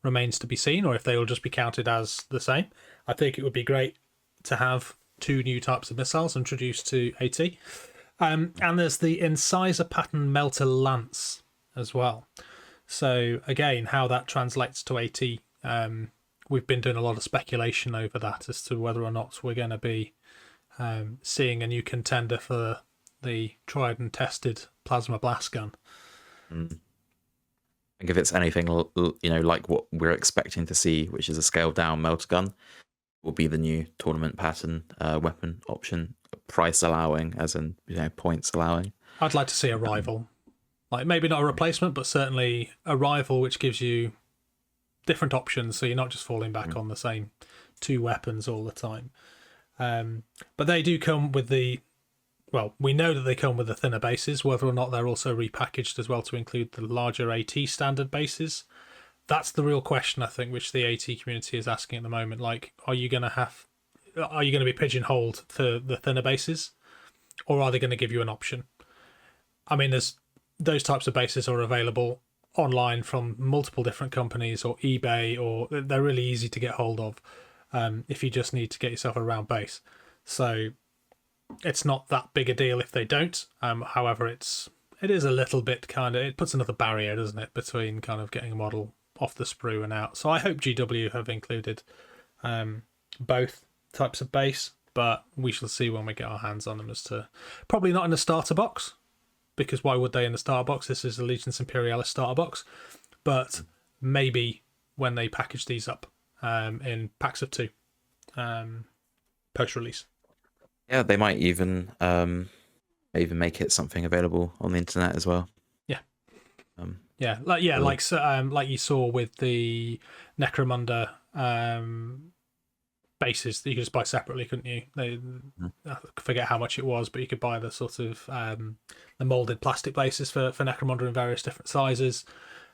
remains to be seen, or if they will just be counted as the same. I think it would be great to have 2 new types of missiles introduced to AT. And there's the Incisor Pattern Melter Lance as well. So, again, how that translates to AT, we've been doing a lot of speculation over that as to whether or not we're going to be seeing a new contender for the tried and tested plasma blast gun. I think if it's anything, like what we're expecting to see, which is a scaled down melter gun, will be the new tournament pattern weapon option, price allowing, as in points allowing. I'd like to see a rival, like maybe not a replacement, but certainly a rival which gives you different options, so you're not just falling back on the same 2 weapons all the time. But they do come with we know that they come with the thinner bases. Whether or not they're also repackaged as well to include the larger AT standard bases, that's the real question, I think, which the AT community is asking at the moment. Like, are you going to be pigeonholed to the thinner bases, or are they going to give you an option? I mean, those types of bases are available online from multiple different companies or eBay, or they're really easy to get hold of if you just need to get yourself a round base. So it's not that big a deal if they don't. However, it is a little bit it puts another barrier, doesn't it, between kind of getting a model off the sprue and out. So I hope GW have included both types of base, but we shall see when we get our hands on them. As to probably not in the starter box, because why would they in the starter box? This is the Legions Imperialis starter box, but maybe when they package these up in packs of 2 post-release. Yeah, they might even make it something available on the internet as well. Yeah. Like you saw with the Necromunda bases that you could just buy separately, couldn't you? I forget how much it was, but you could buy the sort of the molded plastic bases for Necromunda in various different sizes.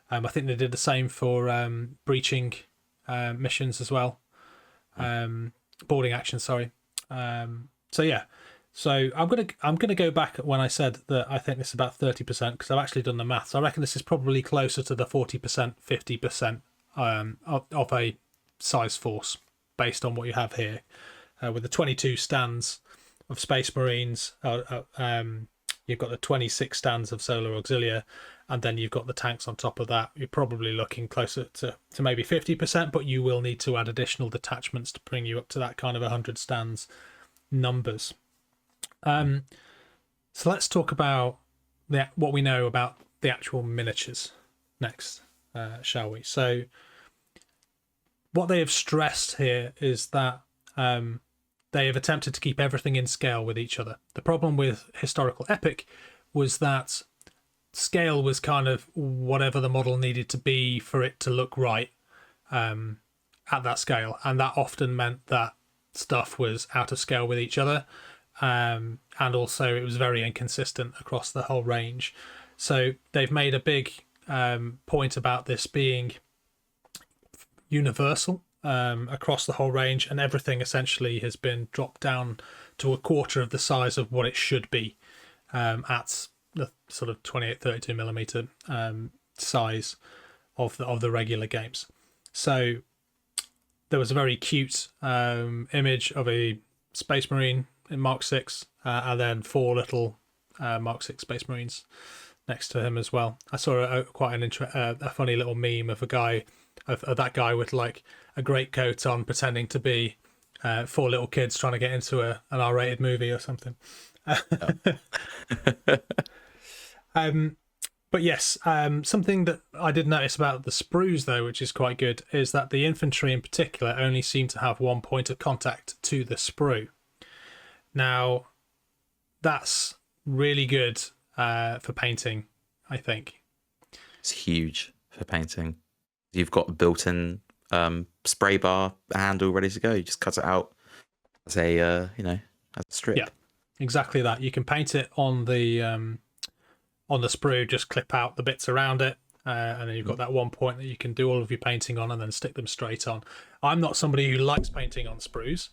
I think they did the same for breaching missions as well. Boarding action, sorry. So yeah. So I'm gonna go back when I said that I think this is about 30%, because I've actually done the maths. I reckon this is probably closer to the 40%, 50% of a size force based on what you have here, with the 22 stands of Space Marines. You've got the 26 stands of Solar Auxilia, and then you've got the tanks on top of that. You're probably looking closer to maybe 50%, but you will need to add additional detachments to bring you up to that kind of 100 stands numbers. So let's talk about what we know about the actual miniatures next, shall we? So what they have stressed here is that they have attempted to keep everything in scale with each other. The problem with Historical Epic was that scale was kind of whatever the model needed to be for it to look right at that scale, and that often meant that stuff was out of scale with each other. And also it was very inconsistent across the whole range. So they've made a big point about this being universal across the whole range, and everything essentially has been dropped down to a quarter of the size of what it should be at the sort of 28-32 millimeter size of the regular games. So there was a very cute image of a Space Marine in Mark 6, and then 4 little Mark 6 Space Marines next to him as well. I saw a funny little meme of that guy with like a greatcoat on, pretending to be 4 little kids trying to get into an R-rated movie or something. But yes, something that I did notice about the sprues, though, which is quite good, is that the infantry in particular only seem to have one point of contact to the sprue. Now, that's really good for painting, I think. It's huge for painting. You've got a built-in spray bar handle ready to go. You just cut it out as a strip. Yeah, exactly that. You can paint it on the sprue, just clip out the bits around it, and then you've got that one point that you can do all of your painting on and then stick them straight on. I'm not somebody who likes painting on sprues,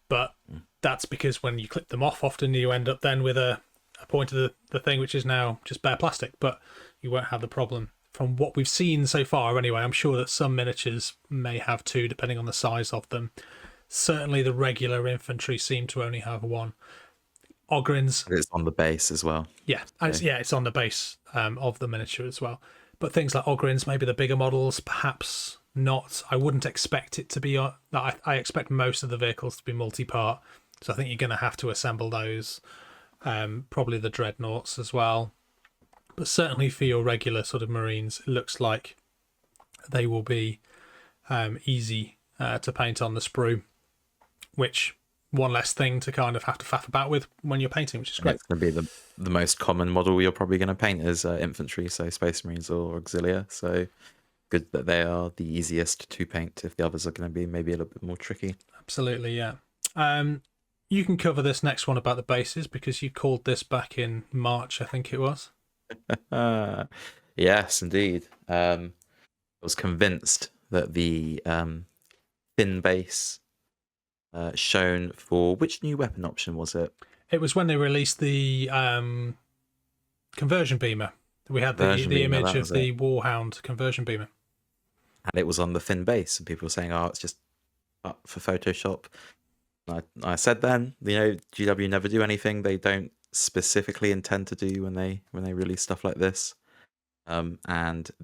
but that's because when you clip them off, often you end up then with a point of the thing which is now just bare plastic, but you won't have the problem. From what we've seen so far anyway, I'm sure that some miniatures may have 2 depending on the size of them. Certainly the regular infantry seem to only have 1. Ogryns, it's on the base as well. Yeah, and it's on the base of the miniature as well. But things like Ogryns, maybe the bigger models, perhaps not. I wouldn't expect it to be. I expect most of the vehicles to be multi-part, so I think you're going to have to assemble those. Probably the dreadnoughts as well. But certainly for your regular sort of Marines, it looks like they will be easy to paint on the sprue, which one less thing to kind of have to faff about with when you're painting, which is great. It's going to be the most common model you're probably going to paint is infantry, so Space Marines or Auxilia. So good that they are the easiest to paint if the others are going to be maybe a little bit more tricky. Absolutely, yeah. You can cover this next one about the bases because you called this back in March, I think it was. Yes, indeed. I was convinced that the thin base shown for which new weapon option was it? It was when they released the conversion beamer. We had Version the beamer, image that of was the it. Warhound conversion beamer. And it was on the thin base, and people were saying, "Oh, it's just up for Photoshop." I said then, GW never do anything they don't specifically intend to do when they release stuff like this. And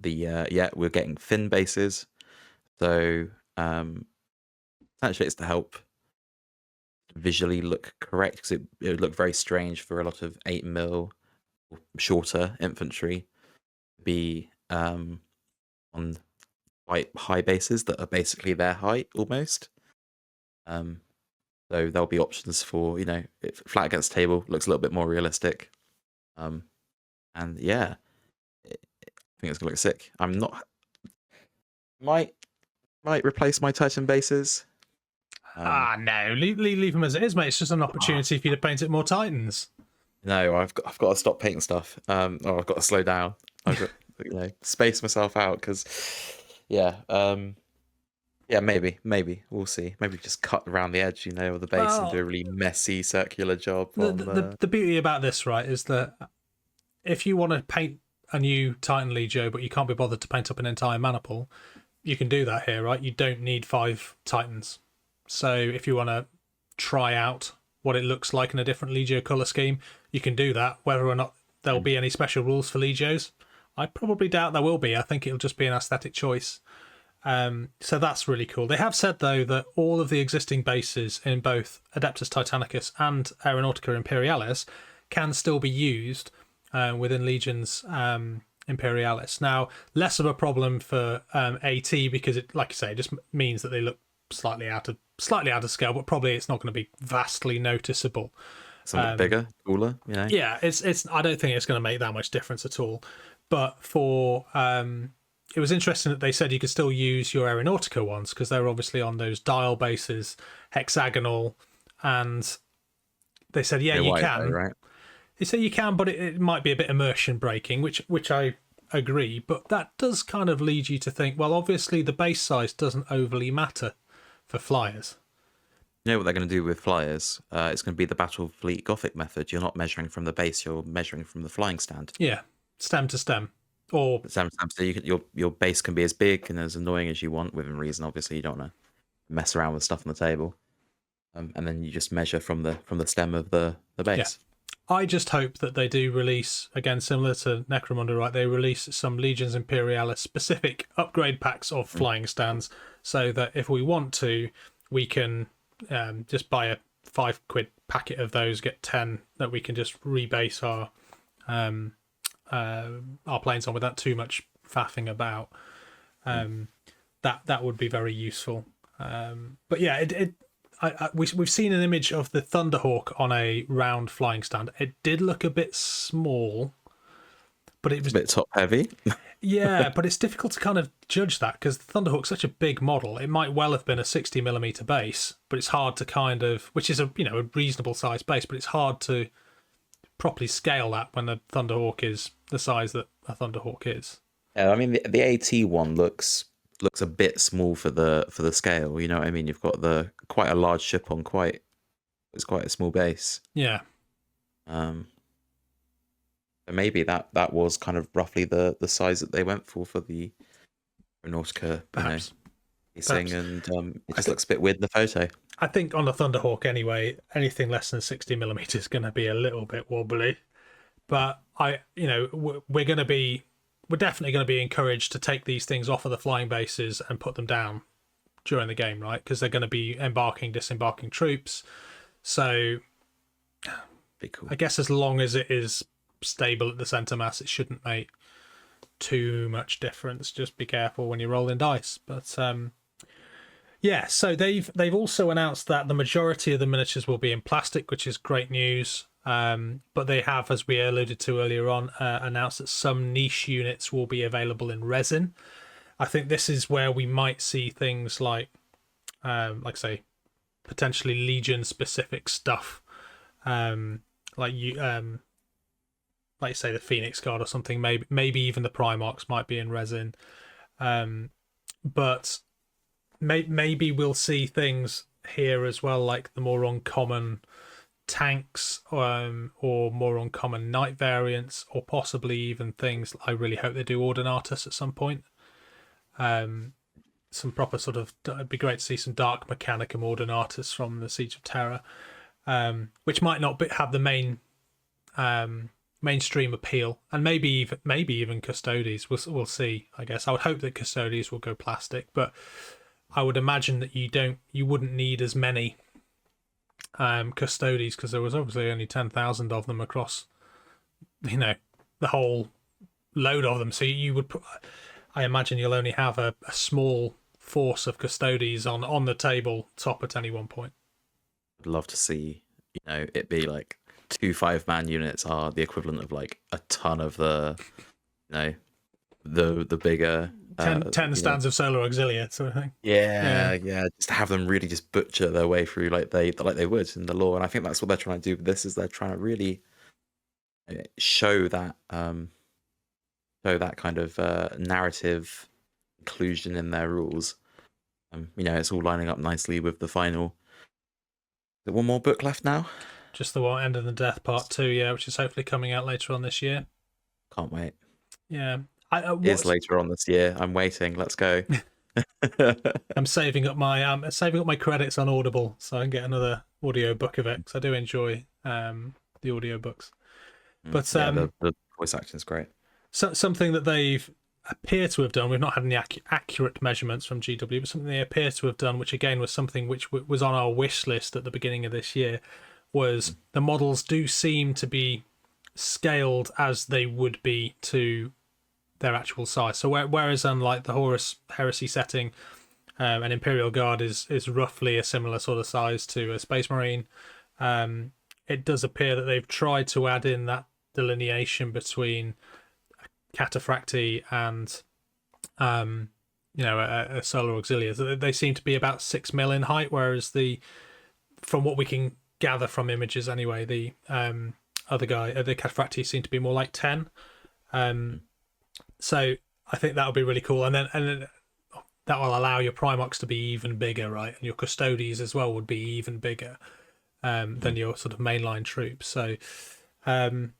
we're getting thin bases, so essentially it's to help visually look correct because it would look very strange for a lot of 8mm or shorter infantry to be on quite high bases that are basically their height almost. So there'll be options for, if flat against table looks a little bit more realistic. And yeah, I think it's gonna look sick. I'm not might replace my Titan bases. No, leave them as it is, mate. It's just an opportunity for you to paint it more Titans. No, I've got to stop painting stuff. Or I've got to slow down. I've got space myself out because maybe we'll see. Maybe just cut around the edge, of the base and do a really messy circular job. The beauty about this, right, is that if you want to paint a new Titan Legio, but you can't be bothered to paint up an entire maniple, you can do that here, right? You don't need 5 Titans. So if you want to try out what it looks like in a different Legio colour scheme, you can do that. Whether or not there'll be any special rules for Legios, I probably doubt there will be. I think it'll just be an aesthetic choice. So that's really cool. They have said, though, that all of the existing bases in both Adeptus Titanicus and Aeronautica Imperialis can still be used within Legions Imperialis. Now, less of a problem for AT because it, like I say, just means that they look slightly out of scale, but probably it's not going to be vastly noticeable. Something bigger, cooler, Yeah, it's. I don't think it's going to make that much difference at all. But for it was interesting that they said you could still use your Aeronautica ones because they're obviously on those dial bases, hexagonal, and they said, yeah, you can. Though, right? They say you can, but it might be a bit immersion breaking, which I agree. But that does kind of lead you to think, well, obviously the base size doesn't overly matter for flyers. You know what they're going to do with flyers? It's going to be the Battle Fleet Gothic method. You're not measuring from the base; you're measuring from the flying stand. Yeah, stem to stem, or so your base can be as big and as annoying as you want within reason. Obviously, you don't want to mess around with stuff on the table, and then you just measure from the stem of the base. Yeah. I just hope that they do release, again, similar to Necromunda, right? They release some Legions Imperialis specific upgrade packs of flying stands so that if we want to, we can just buy a £5 packet of those, get 10 that we can just rebase our planes on without too much faffing about. That would be very useful. But yeah, we've seen an image of the Thunderhawk on a round flying stand. It did look a bit small, but it was a bit top heavy. Yeah, but it's difficult to kind of judge that because the Thunderhawk's such a big model. It might well have been a 60mm base, but it's hard to kind of, which is a reasonable size base, but it's hard to properly scale that when the Thunderhawk is the size that a Thunderhawk is. Yeah, I mean the AT one looks a bit small for the scale. You know what I mean? You've got quite a large ship on it's quite a small base. Yeah. Maybe that was kind of roughly the size that they went for the Aeronautica, Perhaps. And it just looks a bit weird in the photo. I think on the Thunderhawk anyway, anything less than 60mm is going to be a little bit wobbly. But we're definitely going to be encouraged to take these things off of the flying bases and put them down during the game, right? Because they're going to be disembarking troops. So be cool. I guess as long as it is stable at the centre mass, it shouldn't make too much difference. Just be careful when you're rolling dice. But so they've also announced that the majority of the miniatures will be in plastic, which is great news. But they have, as we alluded to earlier on, announced that some niche units will be available in resin. I think this is where we might see things like say, potentially Legion specific stuff, like you say the Phoenix Guard or something. Maybe even the Primarchs might be in resin, but maybe we'll see things here as well, like the more uncommon tanks, or more uncommon knight variants, or possibly even things. I really hope they do Ordinatus at some point. Some proper sort of, it'd be great to see some Dark Mechanicum Ordinatus from the Siege of Terror, which might not have the mainstream appeal, and maybe even Custodes. We'll see. I guess I would hope that Custodes will go plastic, but I would imagine that you wouldn't need as many Custodes, because there was obviously only 10,000 of them across, the whole load of them. So you would, I imagine, you'll only have a small force of Custodes on the table top at any one point. I'd love to see, it be like 2 5-man units are the equivalent of like a ton of the bigger 10 stands of Solar Auxilia sort of thing. Yeah, just to have them really just butcher their way through like they would in the lore. And I think that's what they're trying to do with this, is they're trying to really show that kind of narrative inclusion in their rules. It's all lining up nicely with the final. Is there one more book left now? Just the one, End of the Death Part 2, yeah, which is hopefully coming out later on this year. Can't wait. Yeah. It is later on this year. I'm waiting. Let's go. I'm saving up my credits on Audible so I can get another audio book of it, because I do enjoy the audio books. But the voice acting is great. So, something that they've appear to have done, we've not had any accurate measurements from GW, but something they appear to have done, which again was something which was on our wish list at the beginning of this year, was the models do seem to be scaled as they would be to their actual size. So whereas unlike the Horus Heresy setting, an Imperial Guard is roughly a similar sort of size to a Space Marine, it does appear that they've tried to add in that delineation between Cataphracti and a Solar Auxilia. So they seem to be about 6 mil in height, whereas from what we can gather from images anyway, the other guy, the Cataphracti, seem to be more like 10. So I think that would be really cool, and then that will allow your Primarchs to be even bigger, right? And your Custodes as well would be even bigger than your sort of mainline troops. So I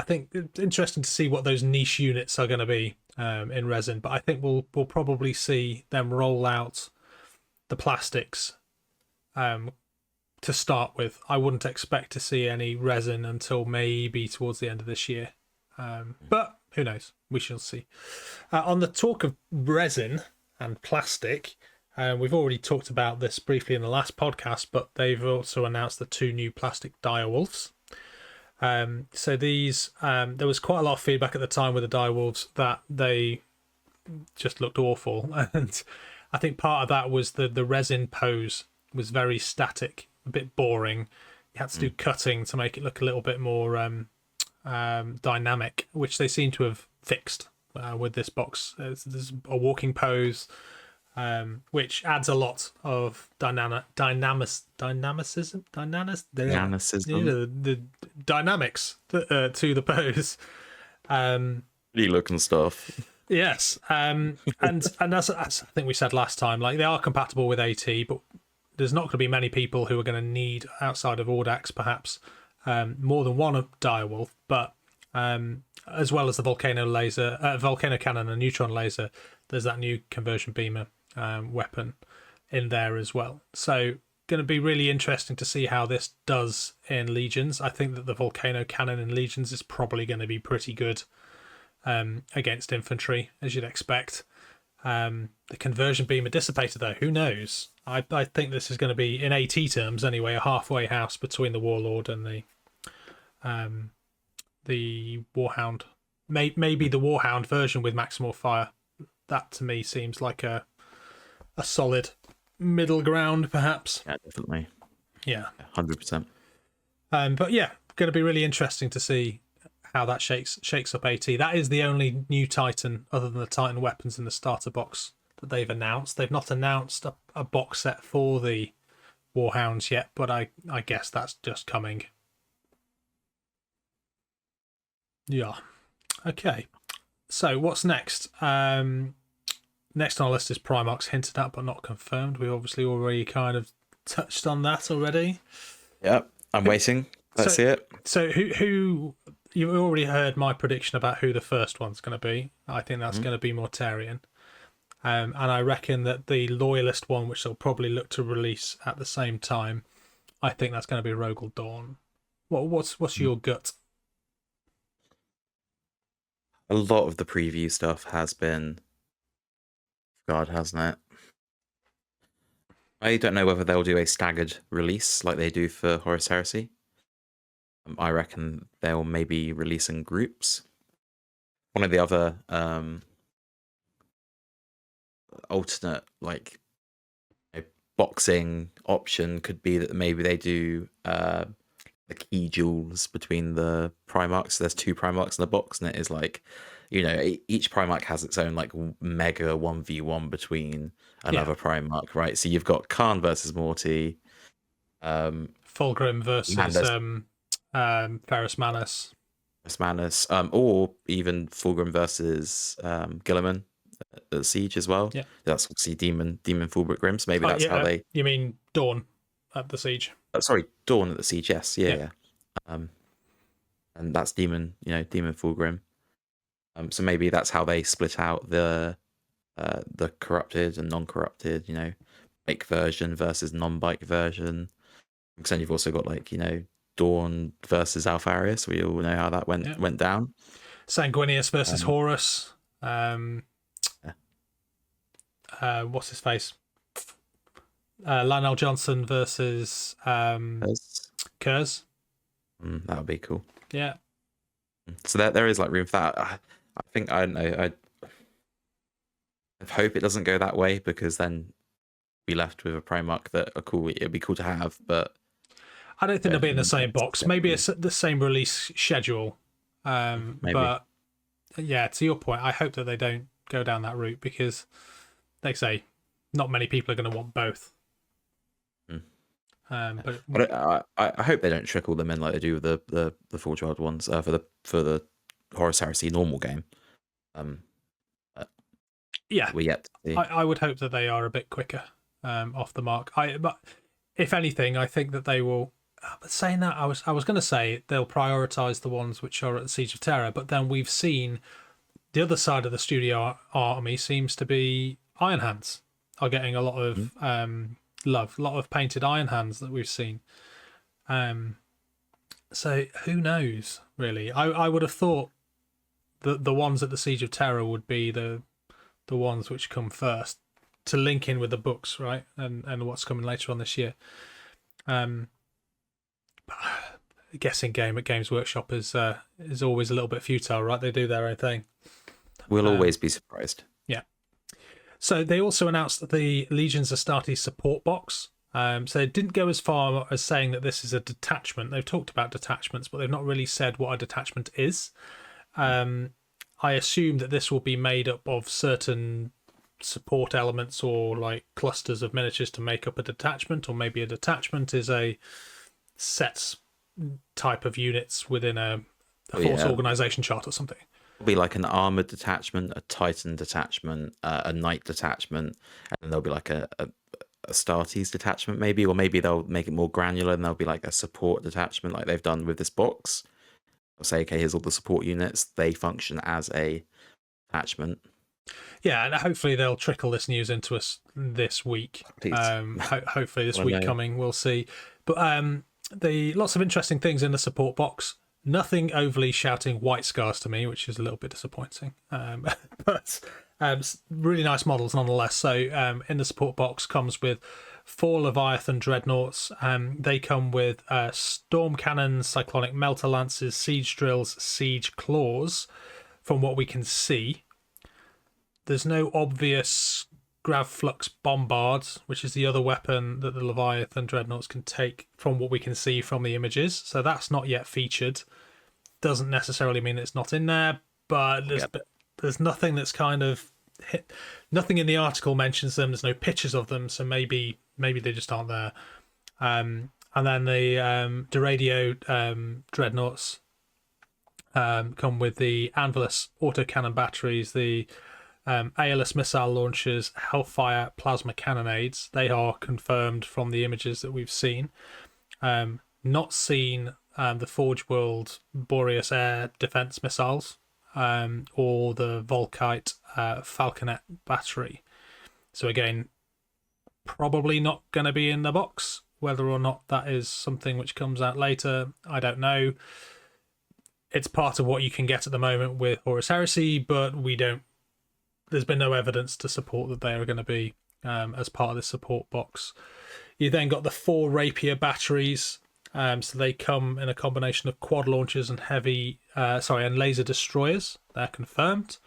think it's interesting to see what those niche units are going to be in resin. But I think we'll probably see them roll out the plastics to start with. I wouldn't expect to see any resin until maybe towards the end of this year. But who knows? We shall see. On the talk of resin and plastic, we've already talked about this briefly in the last podcast, but they've also announced the 2 new plastic direwolves. So these, there was quite a lot of feedback at the time with the direwolves that they just looked awful, and I think part of that was the resin pose was very static, a bit boring. You had to do cutting to make it look a little bit more dynamic, which they seem to have fixed with this box. There's a walking pose, which adds a lot of dynamicism, the dynamics to the pose. Pretty looking stuff. Yes, and as I think we said last time, like they are compatible with AT, but there's not going to be many people who are going to need, outside of Audax perhaps, more than one direwolf, but as well as the volcano cannon and neutron laser, there's that new conversion beamer weapon in there as well. So going to be really interesting to see how this does in Legions. I think that the volcano cannon in Legions is probably going to be pretty good against infantry, as you'd expect. The conversion beamer dissipator, though, who knows? I think this is going to be, in AT terms anyway, a halfway house between the Warlord and the Warhound. Maybe the Warhound version with Maximal Fire. That to me seems like a solid middle ground, perhaps. Yeah, definitely. Yeah, 100%. But yeah, going to be really interesting to see how that shakes up AT. That is the only new Titan other than the Titan weapons in the starter box that they've announced. They've not announced a box set for the Warhounds yet, but I guess that's just coming. Yeah. Okay. So what's next? Next on our list is Primarchs, hinted at but not confirmed. We obviously already kind of touched on that already. Yep, I'm waiting. Let's see it. So who you've already heard my prediction about who the first one's going to be. I think that's going to be Mortarion. And I reckon that the loyalist one, which they'll probably look to release at the same time, I think that's going to be Rogel Dawn. What's your gut? A lot of the preview stuff has been God, hasn't it? I don't know whether they'll do a staggered release like they do for Horus Heresy. I reckon they'll maybe release in groups. One of the other alternate boxing option could be that maybe they do the key duels between the Primarchs. There's 2 Primarchs in the box, and it is each Primarch has its own mega 1v1 between another Primarch, right? So you've got Khan versus Morty, Fulgrim versus Ferrus Manus. Or even Fulgrim versus Guilliman at Siege as well. Yeah, that's obviously Demon Fulgrim Grim. So maybe that's how they. You mean Dawn at the Siege? Sorry, Dawn at the Siege. Yes, yeah. And that's Demon Fulgrim. So maybe that's how they split out the corrupted and non-corrupted. Bike version versus non-bike version. Because then you've also got Dawn versus Alpharius. We all know how that went down. Sanguinius versus Horus. What's his face? Lionel Johnson versus Kurz. That would be cool. Yeah. So there is room for that. I think I don't know. I hope it doesn't go that way, because then be left with a Primarch that are cool. It'd be cool to have, but I don't think they'll be in the same box. Maybe it's the same release schedule. But yeah, to your point, I hope that they don't go down that route, because, like I say, not many people are going to want both. But I hope they don't trickle them in like they do with the Full Child ones for the Horus Heresy normal game. We yet to see. I would hope that they are a bit quicker off the mark. But if anything, I think that they will. But saying that, I was going to say they'll prioritise the ones which are at the Siege of Terror, but then we've seen the other side of the studio army seems to be Iron Hands are getting a lot of love, a lot of painted Iron Hands that we've seen. So who knows, really? I would have thought that the ones at the Siege of Terror would be the ones which come first to link in with the books, right? And what's coming later on this year. Guessing game at Games Workshop is always a little bit futile, right? They do their own thing. We'll always be surprised. Yeah. So they also announced the Legions Astartes support box. So they didn't go as far as saying that this is a detachment. They've talked about detachments, but they've not really said what a detachment is. I assume that this will be made up of certain support elements or clusters of miniatures to make up a detachment, or maybe a detachment is a set type of units within a force organization chart or something. It'll be like an armored detachment, a Titan detachment, a Knight detachment, and then there'll be a Astartes detachment maybe, or maybe they'll make it more granular and there'll be a support detachment like they've done with this box. They'll say, okay, here's all the support units. They function as a detachment. Yeah, and hopefully they'll trickle this news into us this week. Hopefully this week coming, we'll see. But lots of interesting things in the support box. Nothing overly shouting white scars to me, which is a little bit disappointing. But really nice models nonetheless. So in the support box comes with 4 Leviathan Dreadnoughts. They come with Storm Cannons, Cyclonic Melter Lances, Siege Drills, Siege Claws, from what we can see. There's no obvious Gravflux Bombards, which is the other weapon that the Leviathan Dreadnoughts can take from what we can see from the images. So that's not yet featured. Doesn't necessarily mean it's not in there, but there's nothing that's kind of nothing in the article mentions them. There's no pictures of them, so maybe they just aren't there. And then the Deradio dreadnoughts come with the Anvilus autocannon batteries, the Aeolus missile launchers, Hellfire plasma cannonades. They are confirmed from the images that we've seen. Not seen the Forge World Boreas air defense missiles or the Volkite Falconet battery. So again, probably not going to be in the box. Whether or not that is something which comes out later, I don't know. It's part of what you can get at the moment with Horus Heresy, but there's been no evidence to support that they are going to be as part of the support box. You then got the 4 Rapier batteries. So they come in a combination of quad launchers and and laser destroyers. They're confirmed.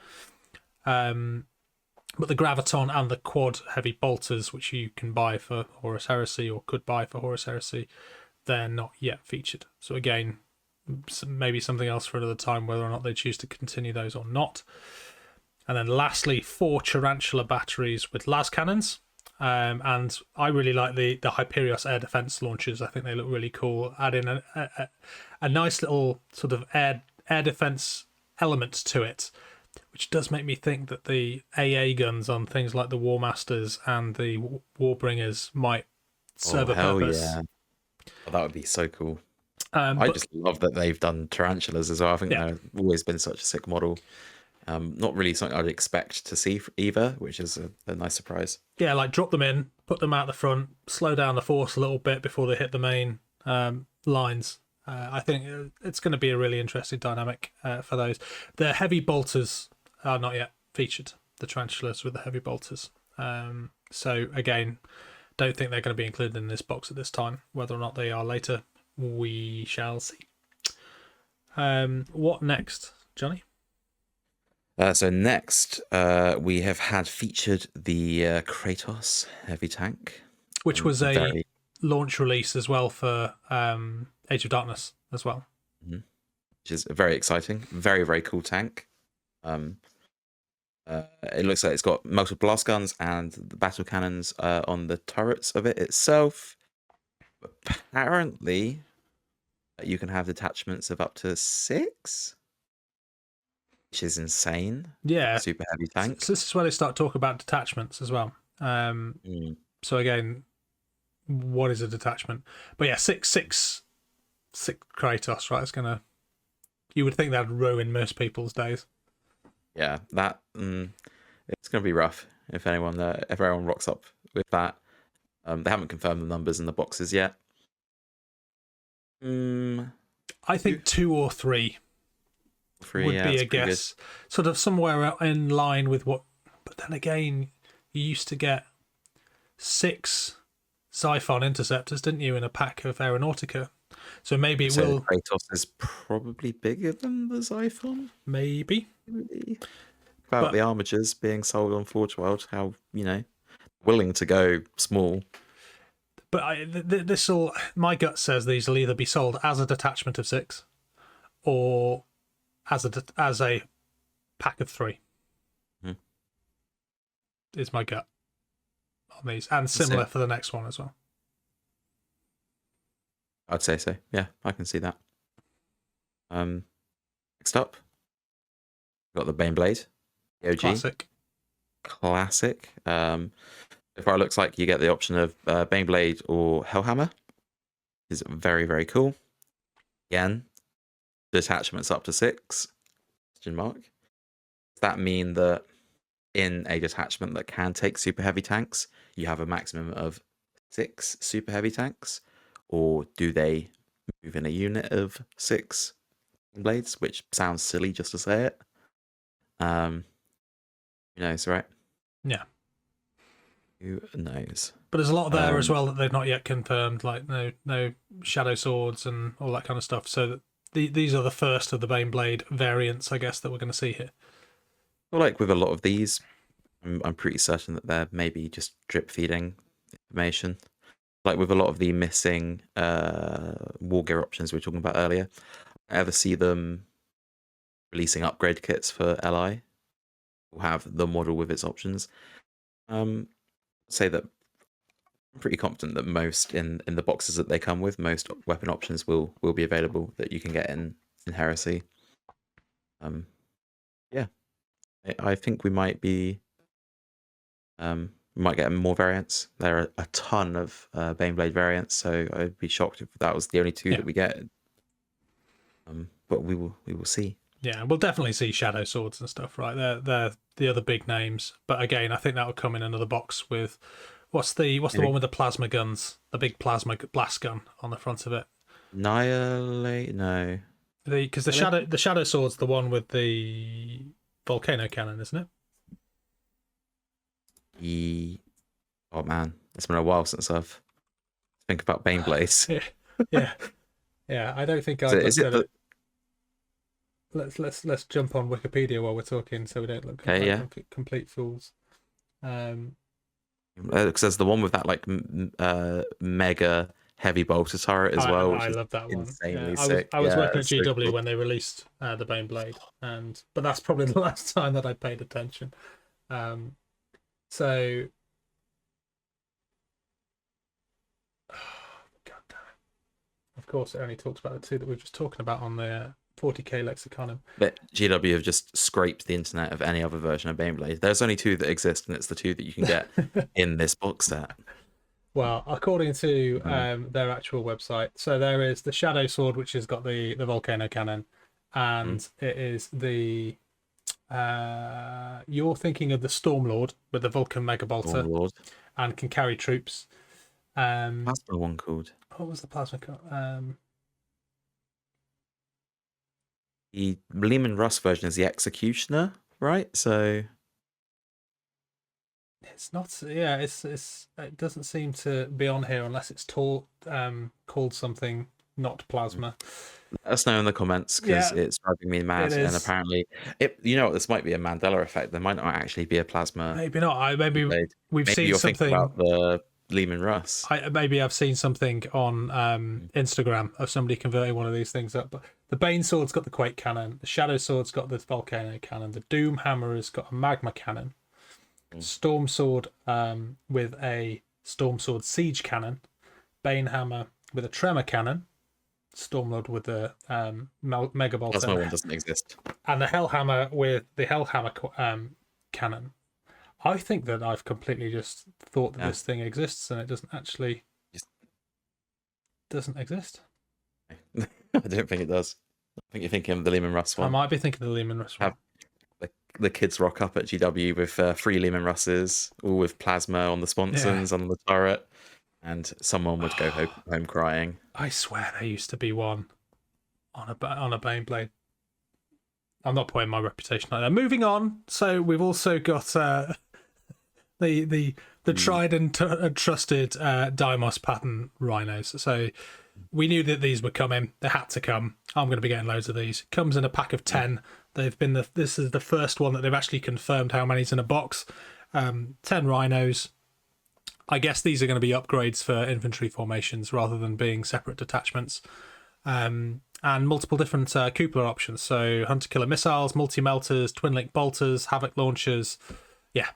But the Graviton and the quad heavy bolters, which you can buy for Horus Heresy or could buy for Horus Heresy, they're not yet featured. So again, maybe something else for another time, whether or not they choose to continue those or not. And then lastly, 4 Tarantula batteries with las cannons. And I really like the Hyperios air defense launchers. I think they look really cool. Add in a nice little sort of air defense element to it, which does make me think that the AA guns on things like the War Masters and the Warbringers might serve a purpose. Yeah. Oh, that would be so cool. I just love that they've done tarantulas as well. I think they've always been such a sick model. Not really something I'd expect to see either, which is a nice surprise. Yeah, like drop them in, put them out the front, slow down the force a little bit before they hit the main lines. I think it's going to be a really interesting dynamic for those. The heavy bolters are not yet featured, the tarantulas with the heavy bolters. So again, don't think they're going to be included in this box at this time. Whether or not they are later, we shall see. What next, Johnny? So next, we have had featured the Kratos heavy tank, which was a launch release as well for Age of Darkness as well, which is very exciting. Very, very cool tank. It looks like it's got multiple blast guns and the battle cannons on the turrets of it itself. Apparently, you can have detachments of up to 6. Which is insane. Yeah. Super heavy tank. So this is where they start talking about detachments as well. So again, what is a detachment? But yeah, six Kratos, right? It's gonna. You would think that'd ruin most people's days. Yeah, that it's gonna be rough if everyone rocks up with that. They haven't confirmed the numbers in the boxes yet. I think 2 or 3. Would be a guess. Good. Sort of somewhere in line with what. But then again, you used to get 6 Xiphon interceptors, didn't you, in a pack of Aeronautica? So maybe it will. Kratos is probably bigger than the Xiphon. Maybe. About the armatures being sold on Forge World, how willing to go small. But this'll. My gut says these will either be sold as a detachment of 6, or as a pack of 3. Is my gut on these, and similar for the next one as well. I'd say so. Yeah, I can see that. Next up, we've got the Baneblade. OG. Classic. So far, it looks like you get the option of Baneblade or Hellhammer. Is very, very cool. Again, detachments up to 6? Question mark. Does that mean that in a detachment that can take super heavy tanks, you have a maximum of 6 super heavy tanks, or do they move in a unit of 6 blades? Which sounds silly just to say it. Who knows, right? Yeah. Who knows? But there's a lot there as well that they've not yet confirmed, like no shadow swords and all that kind of stuff. So that these are the first of the Baneblade variants, I guess, that we're going to see here. Well, like with a lot of these, I'm pretty certain that they're maybe just drip feeding information. Like with a lot of the missing war gear options we were talking about earlier, I ever see them releasing upgrade kits for LI, will have the model with its options. Say that I'm pretty confident that most in the boxes that they come with, most weapon options will be available that you can get in Heresy. Yeah, I think we might be we might get more variants. There are a ton of Baneblade variants, so I'd be shocked if that was the only two that we get. But we will see. Yeah, we'll definitely see shadow swords and stuff, right? They're the other big names. But again, I think that will come in another box with what's the one with the plasma guns, the big plasma blast gun on the front of it. Annihilate? No. Because the shadow sword's the one with the volcano cannon, isn't it? Oh man, it's been a while since I've think about Baneblades. yeah. I don't think I've looked at it. Let's jump on Wikipedia while we're talking, so we don't look complete fools. Because there's the one with that like mega heavy bolter turret as well. I love that one. Insanely sick. I was working at GW cool. when they released the Baneblade, but that's probably the last time that I paid attention. So, God damn it. Of course, it only talks about the two that we were just talking about on the 40k Lexiconum. But GW have just scraped the internet of any other version of Baneblade. There's only two that exist, and it's the two that you can get in this box set. Well, according to their actual website, so there is the Shadow Sword, which has got the volcano cannon, and it is the you're thinking of the Stormlord with the Vulcan Mega Bolter and can carry troops. Plasma one called. What was the plasma? The Leman Russ version is the Executioner, right? So it's not. Yeah, it doesn't seem to be on here unless it's called something not plasma. Let us know in the comments because it's driving me mad. And apparently, this might be a Mandela effect. There might not actually be a plasma. Maybe not. Maybe we've seen you're something about the Leman Russ. Maybe I've seen something on Instagram of somebody converting one of these things up. But the Bane Sword's got the Quake Cannon. The Shadow Sword's got the Volcano Cannon. The Doom Hammer has got a Magma Cannon. Storm Sword with a Storm Sword Siege Cannon. Bane Hammer with a Tremor Cannon. Stormlord with the Mega Bolter. Plasma one doesn't exist. And the Hellhammer with the Hellhammer cannon. I think that I've completely just thought that this thing exists and it doesn't actually doesn't exist. I don't think it does. I think you're thinking of the Leman Russ one. I might be thinking of the Leman Russ one. The kids rock up at GW with 3 Leman Russes, all with plasma on the sponsons, on the turret, and someone would go home crying. I swear there used to be one on a Baneblade. I'm not putting my reputation like that. Moving on, so we've also got the tried and trusted Deimos pattern rhinos. So we knew that these were coming. They had to come. I'm going to be getting loads of these. Comes in a pack of 10. They've been this is the first one that they've actually confirmed how many's in a box. 10 rhinos. I guess these are going to be upgrades for infantry formations rather than being separate detachments. And multiple different cupola options. So hunter-killer missiles, multi-melters, twin-link bolters, havoc launchers. Yeah,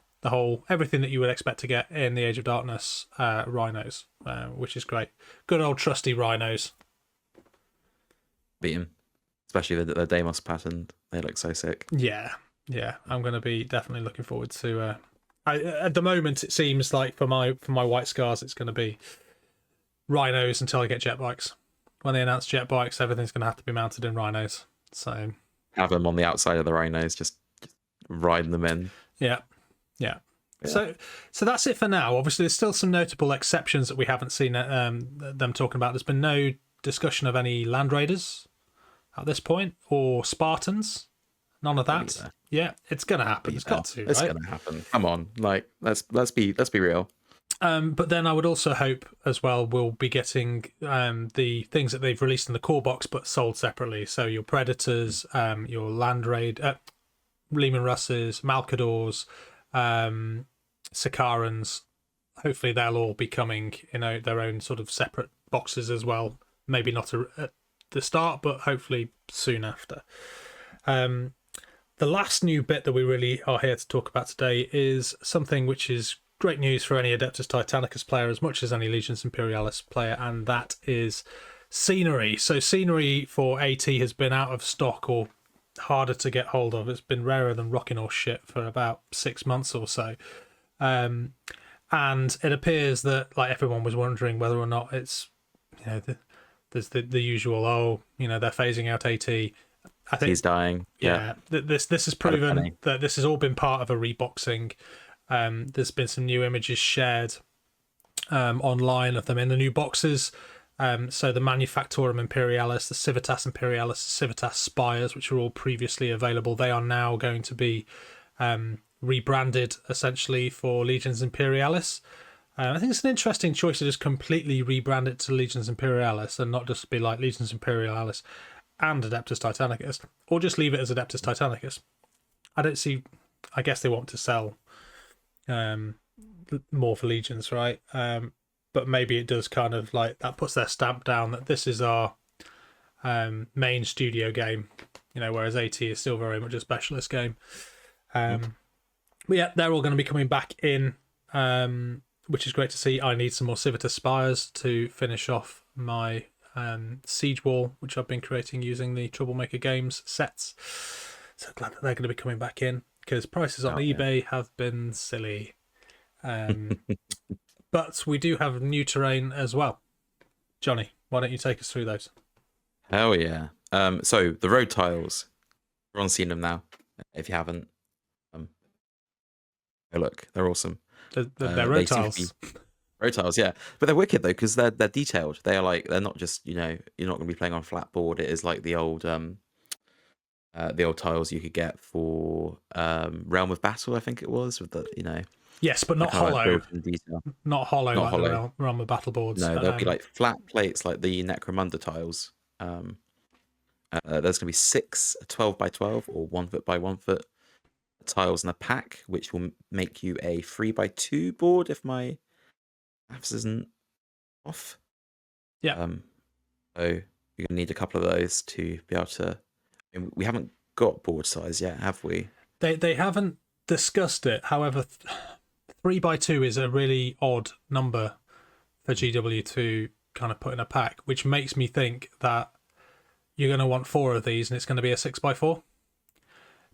everything that you would expect to get in the Age of Darkness rhinos, which is great. Good old trusty rhinos. Beat 'em. Especially the Deimos pattern. They look so sick. Yeah. I'm going to be definitely looking forward to... at the moment, it seems like for my White Scars, it's going to be rhinos until I get jet bikes. When they announce jet bikes, everything's going to have to be mounted in rhinos. So have them on the outside of the rhinos, just riding them in. Yeah. So that's it for now. Obviously, there's still some notable exceptions that we haven't seen them talking about. There's been no discussion of any Land Raiders at this point or Spartans. None of that. Yeah, it's going to happen. It's got to. It's going to happen. Come on, let's be real. But then I would also hope as well we'll be getting the things that they've released in the core box but sold separately. So your Predators, your Land Raid, Leman Russes, Malcadors, Sakarans. Hopefully they'll all be coming in their own sort of separate boxes as well. Maybe not at the start, but hopefully soon after. The last new bit that we really are here to talk about today is something which is great news for any Adeptus Titanicus player as much as any Legions Imperialis player, and that is scenery. So scenery for AT has been out of stock or harder to get hold of. It's been rarer than rocking or shit for about 6 months or so. And it appears that like everyone was wondering whether or not it's, there's the usual, they're phasing out AT. I think he's dying. Yeah. This has proven that this has all been part of a reboxing. There's been some new images shared online of them in the new boxes. So the Manufactorum Imperialis, the Civitas Imperialis, the Civitas Spires, which were all previously available, they are now going to be rebranded essentially for Legions Imperialis. I think it's an interesting choice to just completely rebrand it to Legions Imperialis and not just be like Legions Imperialis and Adeptus Titanicus, or just leave it as Adeptus Titanicus. I guess they want to sell more for Legions, right? But maybe it does kind of like that puts their stamp down that this is our main studio game, whereas AT is still very much a specialist game. But yeah, they're all going to be coming back in, which is great to see. I need some more Civitas Spires to finish off my siege wall, which I've been creating using the Troublemaker Games sets. So glad that they're going to be coming back in because prices on eBay have been silly. But we do have new terrain as well. Johnny, why don't you take us through those? Hell yeah. So the road tiles, everyone's seen them now. If you haven't, go look, they're awesome. They're road tiles. Road tiles, yeah, but they're wicked though because they're detailed. They're not just you're not going to be playing on flat board. It is like the old tiles you could get for Realm of Battle, I think it was, with the Yes, but not hollow. Not hollow not like hollow. the Realm of Battle boards. No, they'll be like flat plates like the Necromunda tiles. There's going to be 6 12 by 12 or 1 foot by 1 foot tiles in a pack, which will make you a 3 by 2 board if my maths isn't off. Yeah. So you're going to need a couple of those to be able to. We haven't got board size yet, have we? They haven't discussed it. However, 3 by 2 is a really odd number for GW to kind of put in a pack, which makes me think that you're going to want 4 of these and it's going to be a 6 by 4.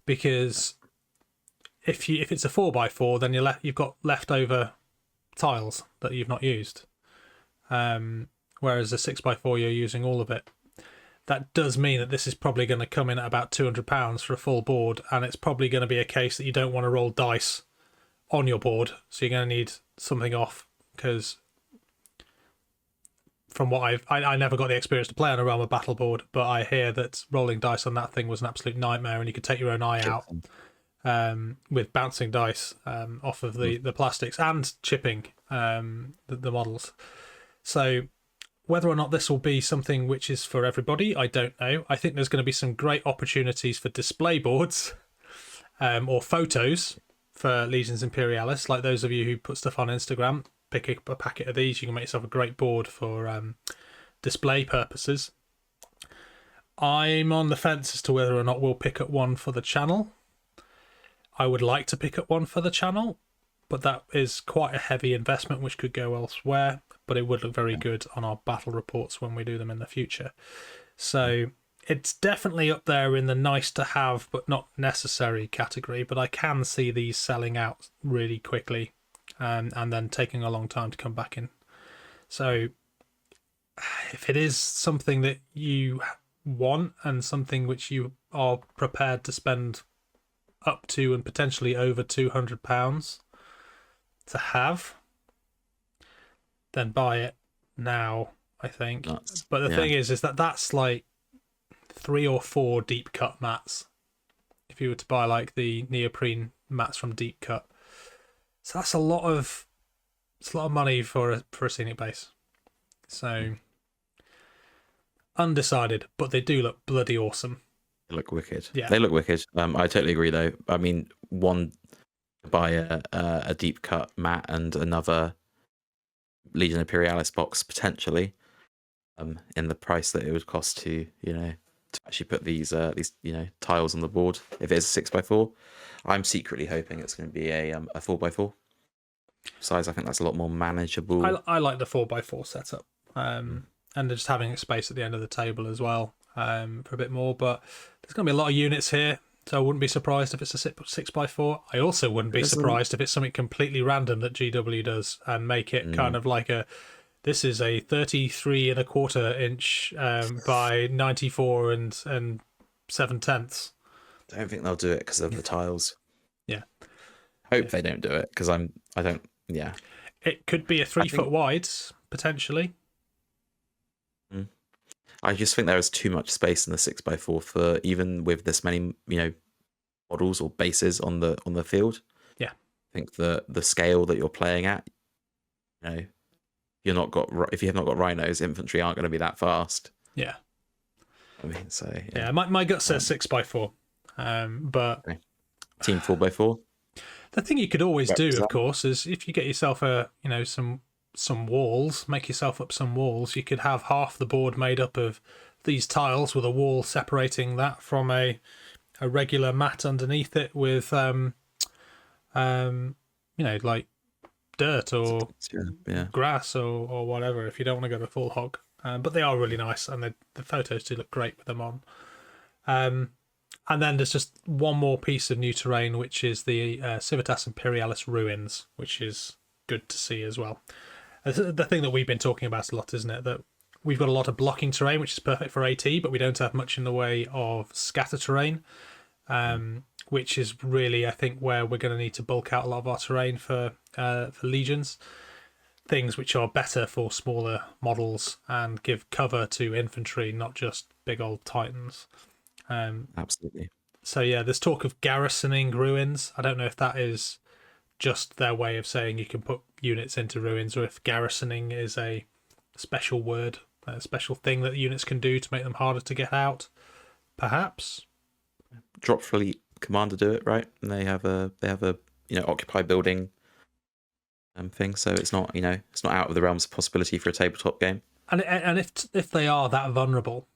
Because if it's a 4 by 4, then you've got leftover tiles that you've not used. Whereas a 6 by 4, you're using all of it. That does mean that this is probably going to come in at about £200 for a full board, and it's probably going to be a case that you don't want to roll dice on your board, so you're going to need something off, because from what I never got the experience to play on a Realm of Battle board, but I hear that rolling dice on that thing was an absolute nightmare, and you could take your own eye out with bouncing dice off of the plastics and chipping the models. So whether or not this will be something which is for everybody, I don't know. I think there's going to be some great opportunities for display boards or photos for Legions Imperialis, like those of you who put stuff on Instagram. Pick up a packet of these, you can make yourself a great board for display purposes. I'm on the fence as to whether or not we'll pick up one for the channel. I would like to pick up one for the channel, but that is quite a heavy investment which could go elsewhere, but it would look very good on our battle reports when we do them in the future. So it's definitely up there in the nice to have but not necessary category, but I can see these selling out really quickly and then taking a long time to come back in. So if it is something that you want and something which you are prepared to spend up to and potentially over £200 to have, then buy it now, I think. But the thing is that that's like 3 or 4 deep cut mats if you were to buy like the neoprene mats from Deep Cut. So that's a lot of money for a scenic base. So undecided, but they do look bloody awesome. They look wicked. Yeah, they look wicked. I totally agree though. I mean, one to buy a deep cut mat and another Legion Imperialis box potentially, in the price that it would cost to actually put these tiles on the board. If it is a 6 by 4, I'm secretly hoping it's going to be a 4 by 4. size. I think that's a lot more manageable. I like the 4x4 setup, and just having a space at the end of the table as well, for a bit more. But there's going to be a lot of units here, so I wouldn't be surprised if it's a 6x4. I also wouldn't be surprised if it's something completely random that GW does and make it kind of like this is a 33 1/4 inch by 94 and 7/10. I don't think they'll do it because of the tiles. Yeah. Hope they don't do it because I don't. Yeah. It could be a 3-foot wide potentially. I just think there is too much space in the 6x4 for even with this many models or bases on the field. Yeah. I think the scale that you're playing at, if you have not got rhinos, infantry aren't going to be that fast. Yeah. I mean, so yeah. My gut says 6x4, but okay. Team 4x4. The thing you could always do, of course, is if you get yourself some walls, make yourself up some walls. You could have half the board made up of these tiles with a wall separating that from a regular mat underneath it with like dirt or grass or whatever, if you don't want to go the full hog. But they are really nice, and the photos do look great with them on. And then there's just one more piece of new terrain, which is the Civitas Imperialis ruins, which is good to see as well. The thing that we've been talking about a lot, isn't it? That we've got a lot of blocking terrain, which is perfect for AT, but we don't have much in the way of scatter terrain, which is really, I think, where we're going to need to bulk out a lot of our terrain for Legions. Things which are better for smaller models and give cover to infantry, not just big old titans. Absolutely. So yeah, there's talk of garrisoning ruins. I don't know if that is just their way of saying you can put units into ruins, or if garrisoning is a special word, a special thing that units can do to make them harder to get out. Perhaps. Drop fleet commander do it, right? And they have a occupy building thing, so it's not it's not out of the realms of possibility for a tabletop game. And if they are that vulnerable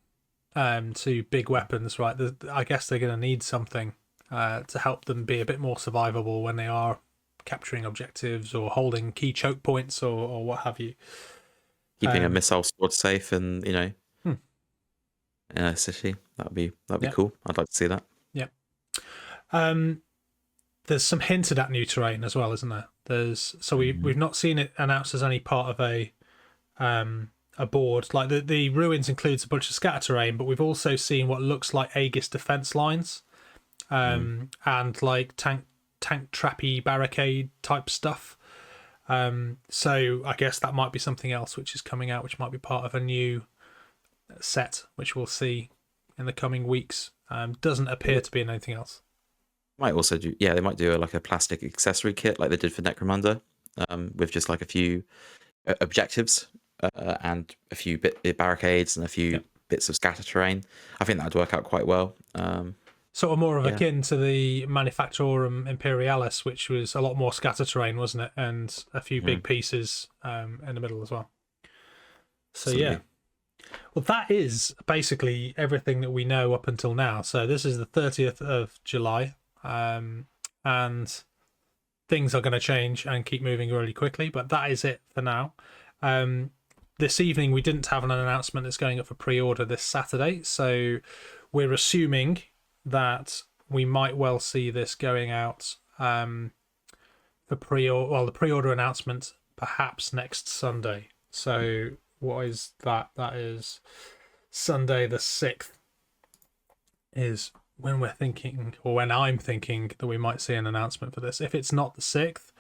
to big weapons, right? I guess they're going to need something to help them be a bit more survivable when they are capturing objectives or holding key choke points or what have you. Keeping a missile squad safe in a city, that'd be cool. I'd like to see that. Yeah. There's some hinted at new terrain as well, isn't there? We've not seen it announced as any part of a board. Like the ruins includes a bunch of scatter terrain, but we've also seen what looks like Aegis defense lines, and like tank trappy barricade type stuff. So I guess that might be something else which is coming out, which might be part of a new set, which we'll see in the coming weeks. Doesn't appear to be in anything else. Might also do, they might do a plastic accessory kit like they did for Necromunda, with just like a few objectives and a few barricades and a few bits of scatter terrain. I think that would work out quite well. Sort of more of akin to the Manufactorum Imperialis, which was a lot more scatter terrain, wasn't it? And a few big pieces in the middle as well. So absolutely. Well, that is basically everything that we know up until now. So this is the 30th of July. And things are going to change and keep moving really quickly, but that is it for now. This evening we didn't have an announcement that's going up for pre-order this Saturday, so we're assuming that we might well see this going out for the pre-order announcement perhaps next Sunday. So what is that? That is Sunday the 6th is when we're thinking, or when I'm thinking, that we might see an announcement for this. If it's not the 6th,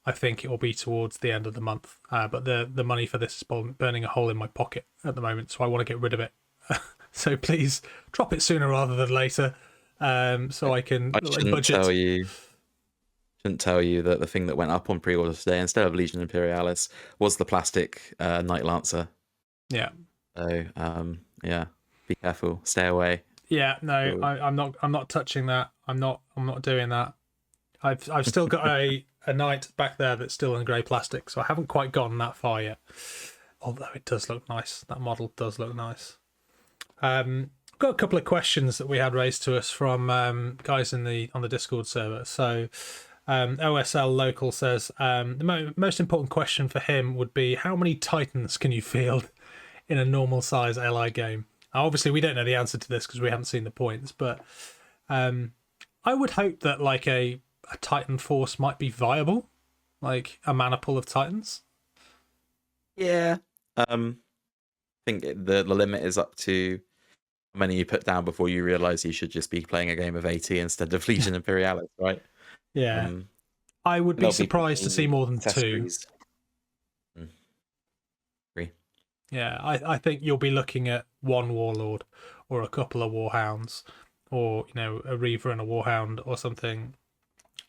I think it will be towards the end of the month. But the money for this is burning a hole in my pocket at the moment, so I want to get rid of it. So please drop it sooner rather than later, so I can budget. Shouldn't tell you that the thing that went up on pre-order today instead of Legion Imperialis was the plastic Knight Lancer. Yeah. So be careful, stay away. Yeah, no, I'm not touching that. I'm not doing that. I've still got a knight back there that's still in grey plastic, so I haven't quite gotten that far yet. Although it does look nice. That model does look nice. I've got a couple of questions that we had raised to us from guys on the Discord server. So OSL Local says the most important question for him would be how many Titans can you field in a normal size LI game? Obviously, we don't know the answer to this because we haven't seen the points, but I would hope that like a Titan force might be viable, like a mana pool of Titans. Yeah. I think the limit is up to how many you put down before you realise you should just be playing a game of AT instead of Legion Imperialis, right? Yeah. I would be surprised to see more than 2. Agree. Yeah, I think you'll be looking at one Warlord or a couple of Warhounds or, a Reaver and a Warhound or something.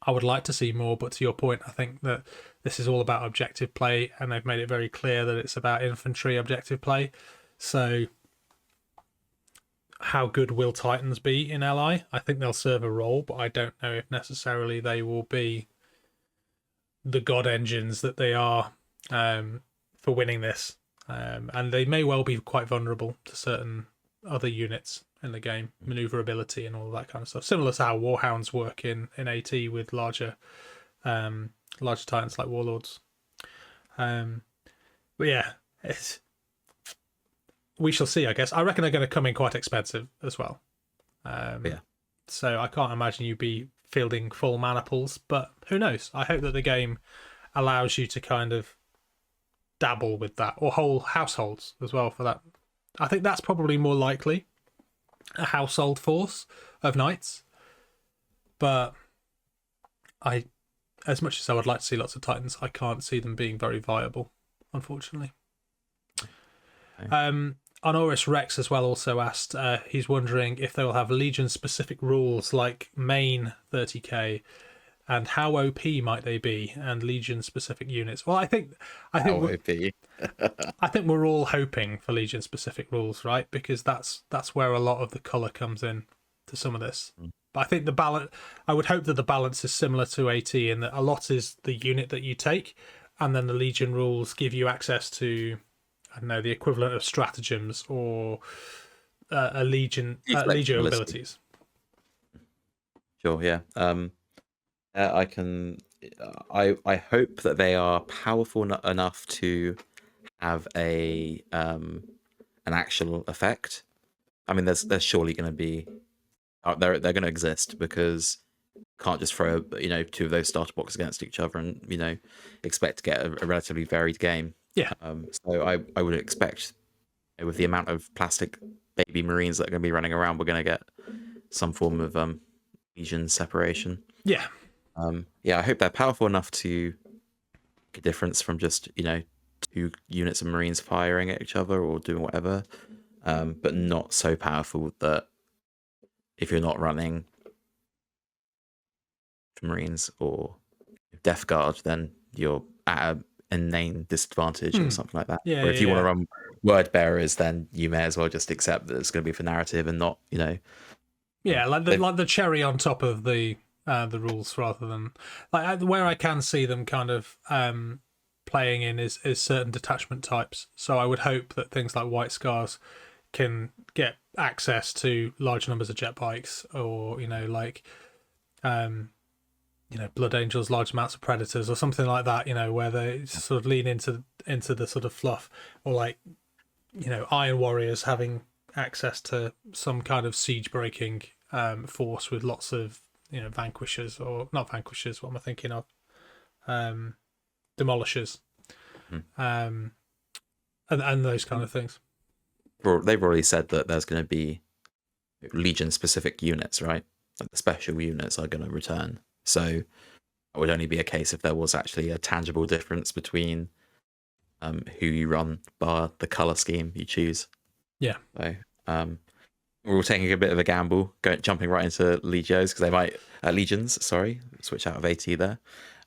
I would like to see more, but to your point, I think that this is all about objective play, and they've made it very clear that it's about infantry objective play. So how good will Titans be in LI? I think they'll serve a role, but I don't know if necessarily they will be the god engines that they are for winning this. And they may well be quite vulnerable to certain other units in the game, maneuverability and all that kind of stuff. Similar to how Warhounds work in AT with larger Titans like Warlords. But yeah, we shall see, I guess. I reckon they're going to come in quite expensive as well. Yeah. So I can't imagine you'd be fielding full mana pools, but who knows? I hope that the game allows you to kind of dabble with that, or whole households as well for that. I think that's probably more likely, a household force of knights. But as much as I would like to see lots of Titans, I can't see them being very viable, unfortunately. Okay. Honoris Rex as well also asked, he's wondering if they will have Legion-specific rules like main 30k, and how OP might they be, and Legion-specific units. Well, I think I think we're all hoping for Legion-specific rules, right? Because that's where a lot of the colour comes in to some of this. But I think I would hope that the balance is similar to AT in that a lot is the unit that you take, and then the Legion rules give you access to, I don't know, the equivalent of stratagems or a Legion abilities. Sure, yeah. I hope that they are powerful enough to have an actual effect. I mean, there's surely going to be they're going to exist, because you can't just throw 2 of those starter boxes against each other and expect to get a relatively varied game. Yeah. So I would expect, with the amount of plastic baby marines that are going to be running around, we're going to get some form of Legion separation. Yeah. I hope they're powerful enough to make a difference from just 2 units of marines firing at each other or doing whatever, but not so powerful that if you're not running marines or Death Guard, then you're at an inane disadvantage or something like that. Yeah, or if you want to run word bearers, then you may as well just accept that it's going to be for narrative and not Yeah, like the cherry on top of the rules, rather than where I can see them kind of playing in is certain detachment types. So I would hope that things like White Scars can get access to large numbers of jet bikes, or Blood Angels, large amounts of Predators, or something like that. Where they sort of lean into the sort of fluff, or Iron Warriors having access to some kind of siege breaking force with lots of vanquishers, or not vanquishers, what am I thinking of, demolishers, and those kind of things. They've already said that there's going to be Legion specific units, right? Like the special units are going to return, so it would only be a case if there was actually a tangible difference between who you run bar the color scheme you choose. Yeah. So we're all taking a bit of a gamble, jumping right into Legions, because they might Legions. Sorry, switch out of AT there,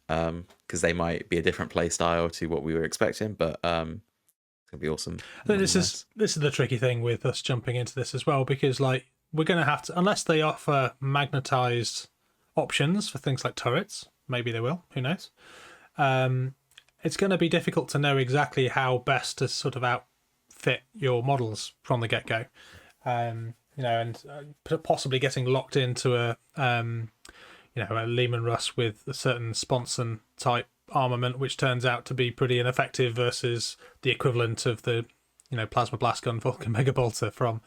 because they might be a different play style to what we were expecting. But it's gonna be awesome. I think this is the tricky thing with us jumping into this as well, because we're gonna have to, unless they offer magnetized options for things like turrets, maybe they will. Who knows? It's going to be difficult to know exactly how best to sort of outfit your models from the get-go. And possibly getting locked into a a Lehman Russ with a certain Sponson type armament, which turns out to be pretty ineffective versus the equivalent of the Plasma Blast Gun Vulcan Mega Bolter from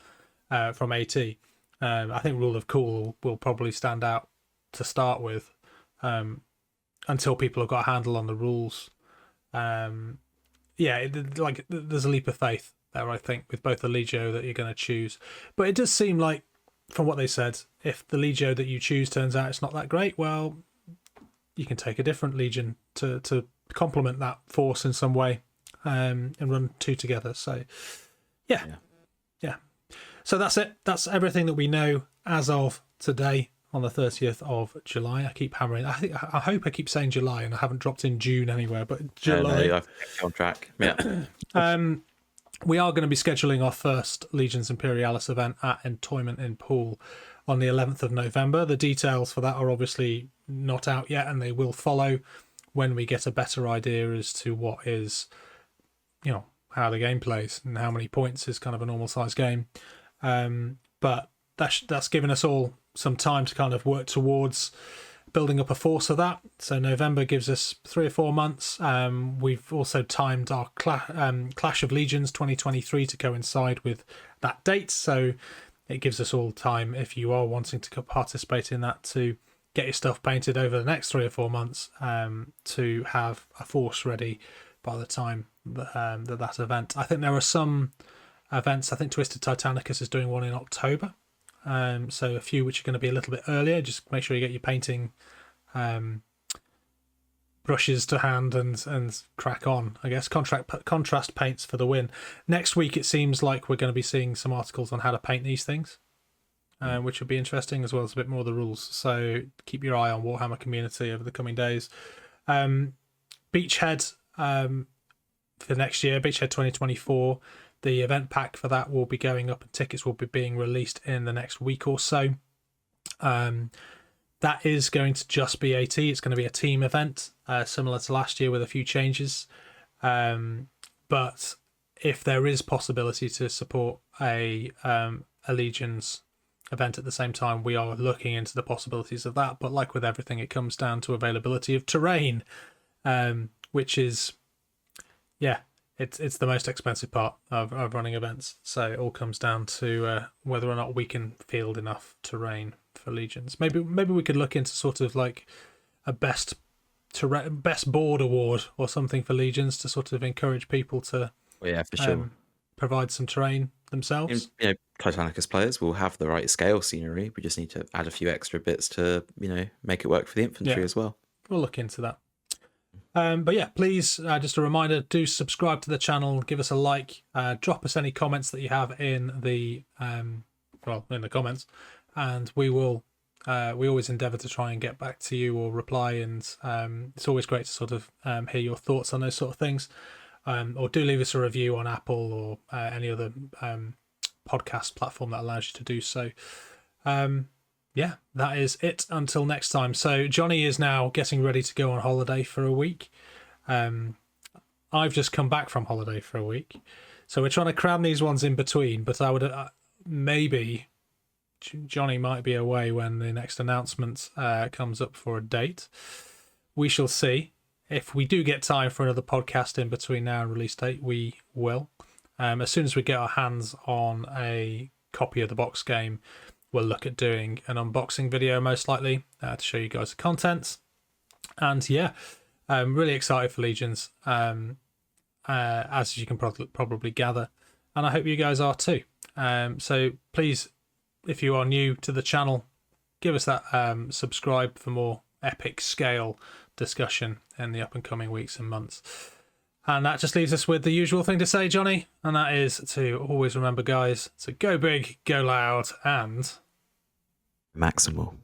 AT. I think Rule of Cool will probably stand out to start with, until people have got a handle on the rules. There's a leap of faith there, I think, with both the Legio that you're going to choose. But it does seem like, from what they said, if the Legio that you choose turns out it's not that great, well, you can take a different Legion to complement that force in some way, and run two together. So, yeah. So that's it. That's everything that we know as of today on the 30th of July. I keep hammering. I hope I keep saying July and I haven't dropped in June anywhere, but July. No, I've kept on track. Yeah. We are going to be scheduling our first Legions Imperialis event at Entoyment in Poole on the 11th of November. The details for that are obviously not out yet, and they will follow when we get a better idea as to what is, how the game plays and how many points is kind of a normal size game. But that's given us all some time to kind of work towards building up a force of that. So November gives us 3 or 4 months. We've also timed our Clash of Legions 2023 to coincide with that date. So it gives us all time, if you are wanting to participate in that, to get your stuff painted over the next 3 or 4 months, to have a force ready by the time that event. I think there are some events. I think Twisted Titanicus is doing one in October. So a few which are going to be a little bit earlier. Just make sure you get your painting brushes to hand and crack on. I guess contrast paints for the win. Next week it seems like we're going to be seeing some articles on how to paint these things, which would be interesting, as well as a bit more of the rules. So keep your eye on Warhammer community over the coming days. Beachhead for next year, Beachhead 2024. The event pack for that will be going up and tickets will be being released in the next week or so. That is going to just be AT. It's going to be a team event, similar to last year with a few changes. But if there is possibility to support a Legions event at the same time, we are looking into the possibilities of that. But like with everything, it comes down to availability of terrain, which is, It's the most expensive part of running events. So it all comes down to whether or not we can field enough terrain for Legions. Maybe we could look into sort of like a best board award or something for Legions to sort of encourage people to for sure provide some terrain themselves. Titanicus players will have the right scale scenery. We just need to add a few extra bits to make it work for the infantry as well. We'll look into that. But yeah, please, just a reminder, do subscribe to the channel, give us a like, drop us any comments that you have in the comments, and we always endeavour to try and get back to you or reply, and it's always great to sort of hear your thoughts on those sort of things, or do leave us a review on Apple or any other podcast platform that allows you to do so. Yeah, that is it until next time. So Johnny is now getting ready to go on holiday for a week. I've just come back from holiday for a week. So we're trying to cram these ones in between, but I would maybe Johnny might be away when the next announcement comes up for a date. We shall see. If we do get time for another podcast in between now and release date, we will. As soon as we get our hands on a copy of the box game, we'll look at doing an unboxing video, most likely, to show you guys the contents. And yeah, I'm really excited for Legions, as you can probably gather. And I hope you guys are too. So please, if you are new to the channel, give us that subscribe for more epic scale discussion in the up and coming weeks and months. And that just leaves us with the usual thing to say, Johnny, and that is to always remember, guys, to go big, go loud, and maximal.